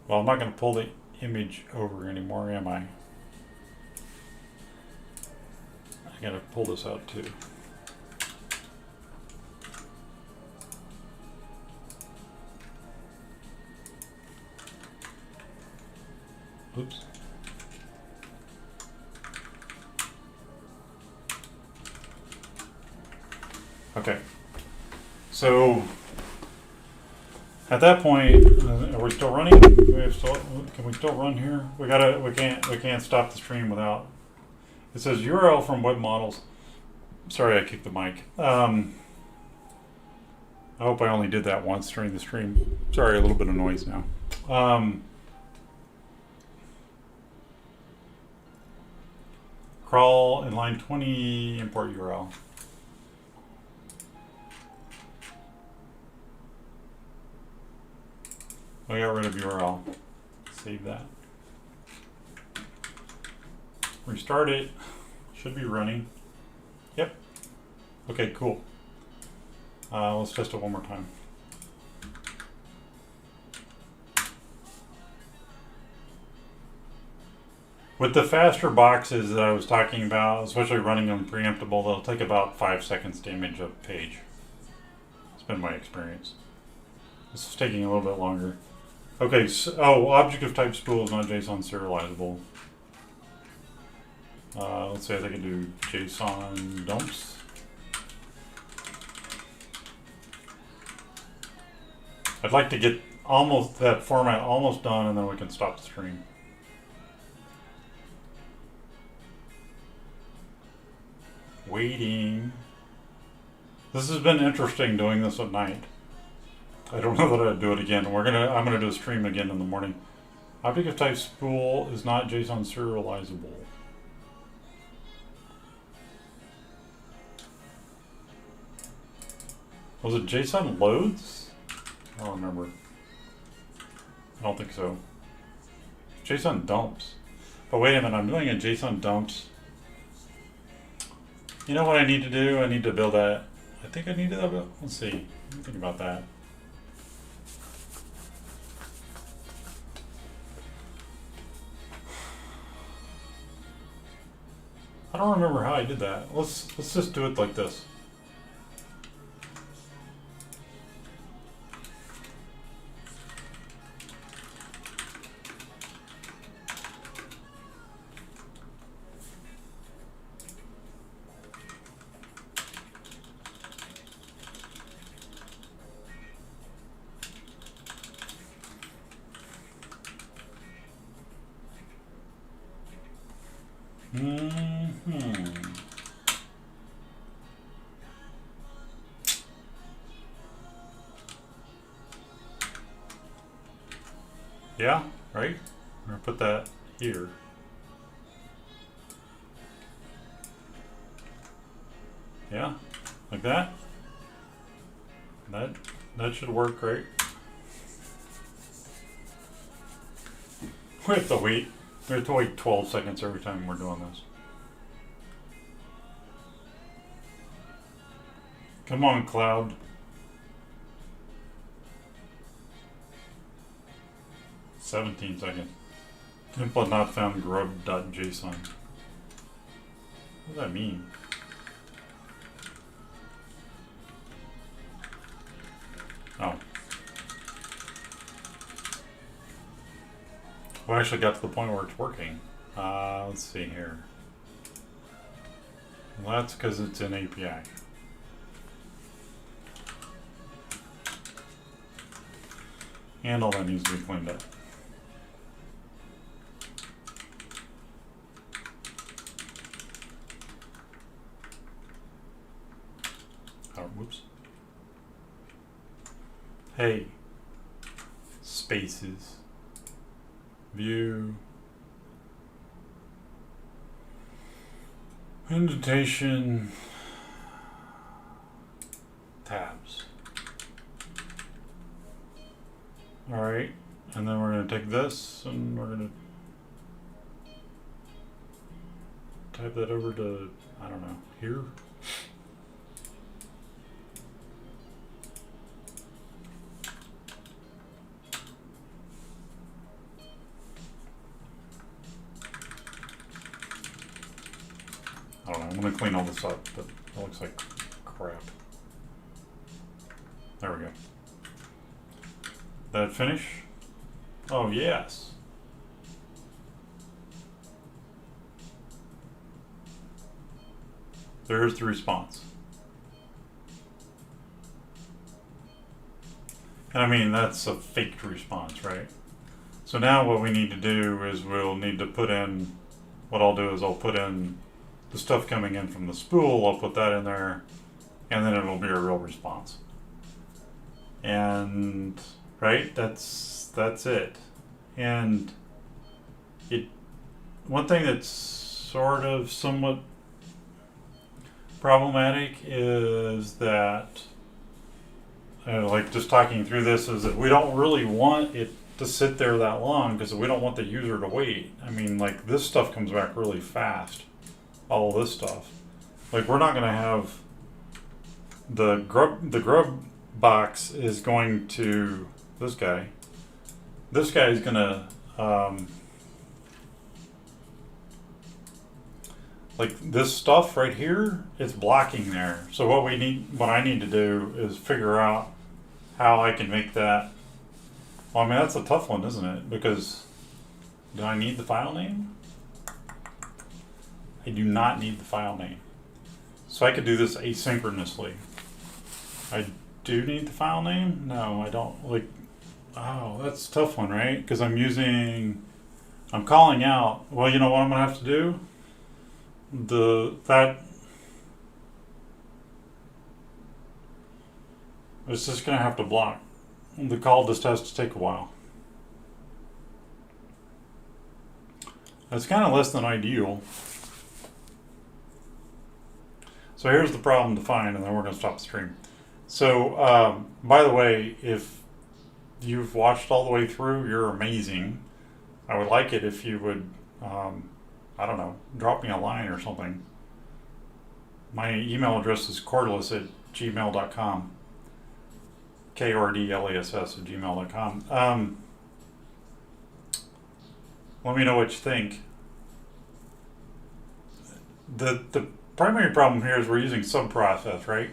I'm not going to pull the image over anymore, am I? I got to pull this out too. Oops. Okay. So at that point, are we still running? Can we still run here? We can't stop the stream without. It says URL from web models. Sorry, I kicked the mic. I hope I only did that once during the stream. Sorry, a little bit of noise now. Crawl in line 20, import URL. I got rid of URL. Save that. Restart it. Should be running. Yep. Okay, cool. Let's test it one more time. With the faster boxes that I was talking about, especially running them preemptible, they'll take about 5 seconds to image a page. It's been my experience. This is taking a little bit longer. Okay, so, object of type spool is not JSON serializable. Let's say I can do JSON dumps. I'd like to get almost that format almost done, and then we can stop the stream. Waiting. This has been interesting doing this at night. I don't know that I'd do it again. I'm gonna do a stream again in the morning. Object of type spool is not JSON serializable. Was it JSON loads? I don't remember. I don't think so. JSON dumps. But wait a minute, I'm doing a JSON dumps. You know what I need to do? I need to build that. I think I need to, let's see. Let me think about that. I don't remember how I did that. Let's just do it like this. Yeah, right? I'm gonna put that here. Yeah, like that. That should work great. We have to wait. We have to wait 12 seconds every time we're doing this. Come on, Cloud. "17 seconds. Template not found grub.json. What does that mean? Oh. We actually got to the point where it's working. Let's see here. Well, that's because it's an API. And all that needs to be cleaned up. Oh, whoops. Hey. Spaces. view, indentation, tabs. All right, and then we're going to take this and we're going to type that over to, I don't know, here. I don't know, I'm going to clean all this up, but it looks like crap. There we go. That finish? Oh, yes. There's the response. And I mean, that's a faked response, right? So now what we need to do is we'll need to put in, what I'll do is I'll put in the stuff coming in from the spool, I'll put that in there, and then it'll be a real response. And, right, that's it. And one thing that's sort of somewhat problematic is that, like just talking through this, is that we don't really want it to sit there that long because we don't want the user to wait. I mean, like this stuff comes back really fast. All this stuff. Like we're not going to have the grub box is going to this guy. This guy is going to like this stuff right here, it's blocking there. So what I need to do is figure out how I can make that. Well, I mean that's a tough one, isn't it? Because do I need the file name? I do not need the file name. So I could do this asynchronously. I do need the file name? No, I don't. Like, oh, that's a tough one, right? Because I'm calling out, well, you know what I'm gonna have to do? It's just gonna have to block. The call just has to take a while. That's kind of less than ideal. So here's the problem to find, and then we're going to stop the stream. So, by the way, if you've watched all the way through, you're amazing. I would like it if you would, I don't know, drop me a line or something. My email address is cordless@gmail.com. KORDLASS@gmail.com. Let me know what you think. The primary problem here is we're using subprocess, right?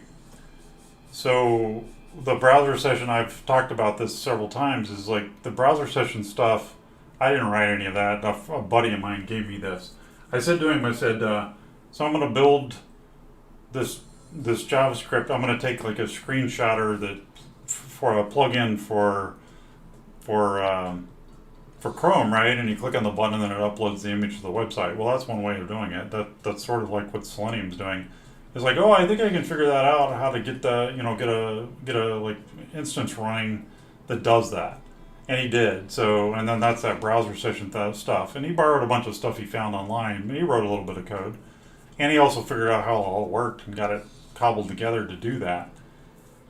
So the browser session, I've talked about this several times, is like the browser session stuff, I didn't write any of that. A buddy of mine gave me this. I said to him, I said, so I'm going to build this JavaScript. I'm going to take like a screenshotter that for a plugin for Chrome, right? And you click on the button and then it uploads the image to the website. Well, that's one way of doing it. That's sort of like what Selenium's doing. It's like, oh, I think I can figure that out, how to get the, get a like instance running that does that. And he did. So, and then that's that browser session stuff. And he borrowed a bunch of stuff he found online. And he wrote a little bit of code. And he also figured out how it all worked and got it cobbled together to do that.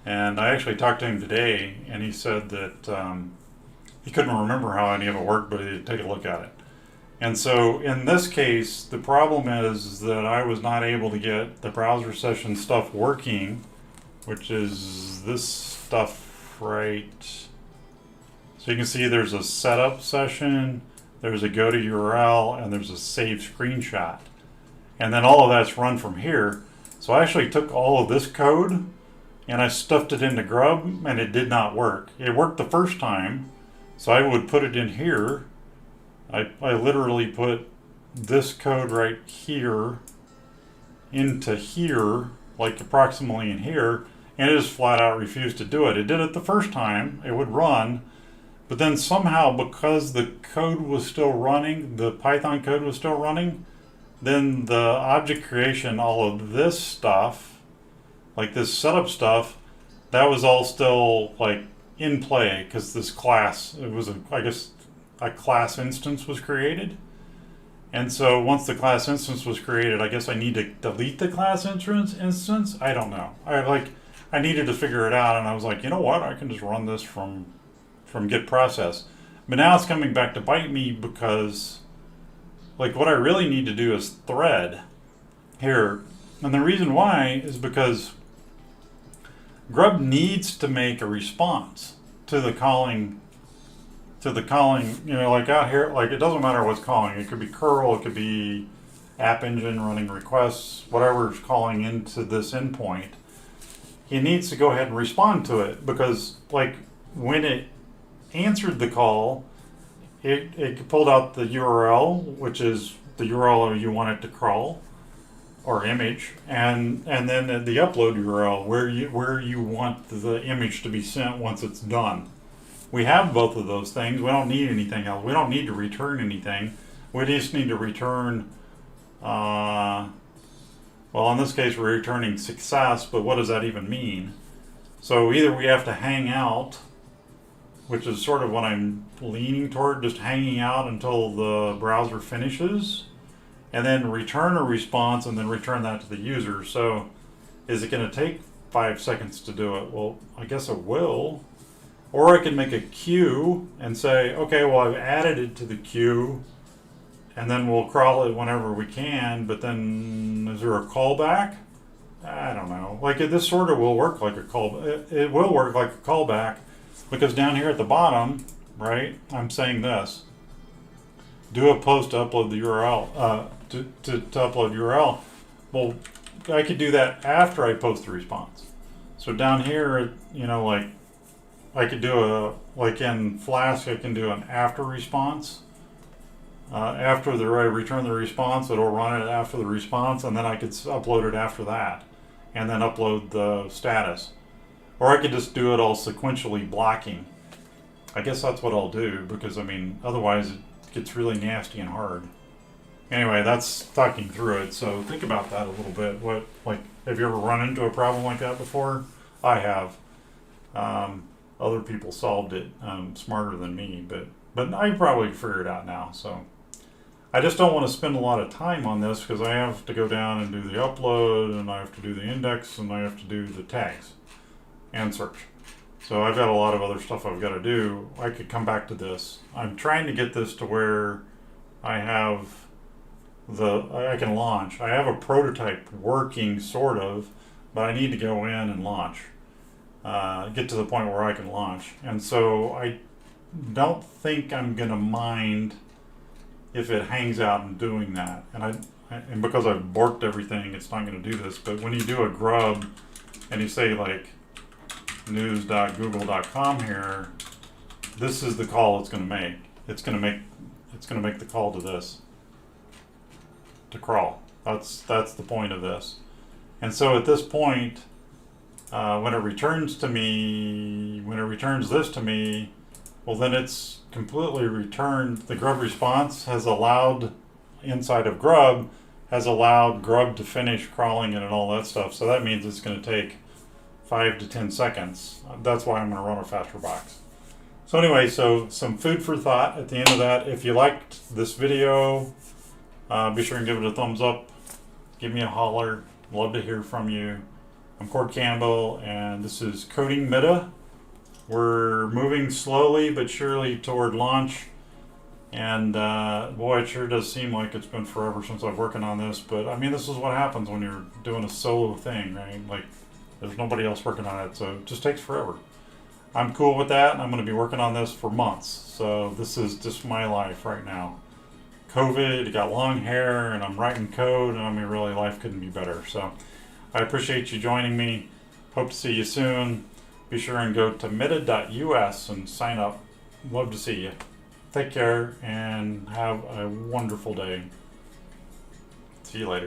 And I actually talked to him today, and he said that he couldn't remember how any of it worked, but he'd take a look at it. And so in this case, the problem is that I was not able to get the browser session stuff working, which is this stuff right. So you can see there's a setup session, there's a go to URL, and there's a save screenshot. And then all of that's run from here. So I actually took all of this code and I stuffed it into Grub, and it did not work. It worked the first time, so I would put it in here. I literally put this code right here into here, like approximately in here, and it just flat out refused to do it. It did it the first time, it would run, but then somehow, because the code was still running, the Python code was still running, then the object creation, all of this stuff, like this setup stuff, that was all still like in play, because this class, it was I guess a class instance was created. And so once the class instance was created, I guess I need to delete the class instance. I don't know. I needed to figure it out, and I was like, you know what? I can just run this from get process. But now it's coming back to bite me because, like, what I really need to do is thread here. And the reason why is because Grub needs to make a response to the calling, you know, like out here, like it doesn't matter what's calling. It could be curl, it could be AppEngine running requests, whatever's calling into this endpoint. He needs to go ahead and respond to it because, like, when it answered the call, it pulled out the URL, which is the URL you want it to crawl or image, and then the upload URL where you want the image to be sent once it's done. We have both of those things. We don't need anything else. We don't need to return anything. We just need to return, well, in this case we're returning success, but what does that even mean? So either we have to hang out, which is sort of what I'm leaning toward, just hanging out until the browser finishes, and then return a response and then return that to the user. So is it going to take 5 seconds to do it? Well, I guess it will. Or I can make a queue and say, okay, well, I've added it to the queue, and then we'll crawl it whenever we can, but then is there a callback? I don't know. Like, this sort of will work like a call. It will work like a callback, because down here at the bottom, right, I'm saying this. Do a post to upload the URL, to upload URL. Well, I could do that after I post the response. So down here, you know, like, I could do like in Flask, I can do an after response. After I return the response, it'll run it after the response, and then I could upload it after that, and then upload the status. Or I could just do it all sequentially blocking. I guess that's what I'll do, because I mean, otherwise it gets really nasty and hard. Anyway, that's talking through it, so think about that a little bit. Have you ever run into a problem like that before? I have. Other people solved it smarter than me, but I probably figure it out now. So I just don't want to spend a lot of time on this because I have to go down and do the upload, and I have to do the index, and I have to do the tags and search. So I've got a lot of other stuff I've got to do. I could come back to this. I'm trying to get this to where I have I can launch. I have a prototype working sort of, but I need to go in and launch. Get to the point where I can launch. And so I don't think I'm going to mind if it hangs out and doing that. And because I've borked everything, it's not going to do this. But when you do a grub and you say like news.google.com here, this is the call it's going to make. It's going to make the call to this, to crawl. That's the point of this. And so at this point, when it returns this to me, well, then it's completely returned. The Grub response has allowed, inside of Grub, has allowed Grub to finish crawling it and all that stuff. So that means it's going to take 5 to 10 seconds. That's why I'm going to run a faster box. So anyway, so some food for thought at the end of that. If you liked this video, be sure and give it a thumbs up. Give me a holler. Love to hear from you. I'm Cord Campbell, and this is Coding Meta. We're moving slowly but surely toward launch, and boy, it sure does seem like it's been forever since I've working on this, but I mean, this is what happens when you're doing a solo thing, right? Like, there's nobody else working on it, so it just takes forever. I'm cool with that, and I'm going to be working on this for months, so this is just my life right now. COVID, got long hair, and I'm writing code, and I mean, really, life couldn't be better, so I appreciate you joining me. Hope to see you soon. Be sure and go to meta.us and sign up. Love to see you. Take care and have a wonderful day. See you later.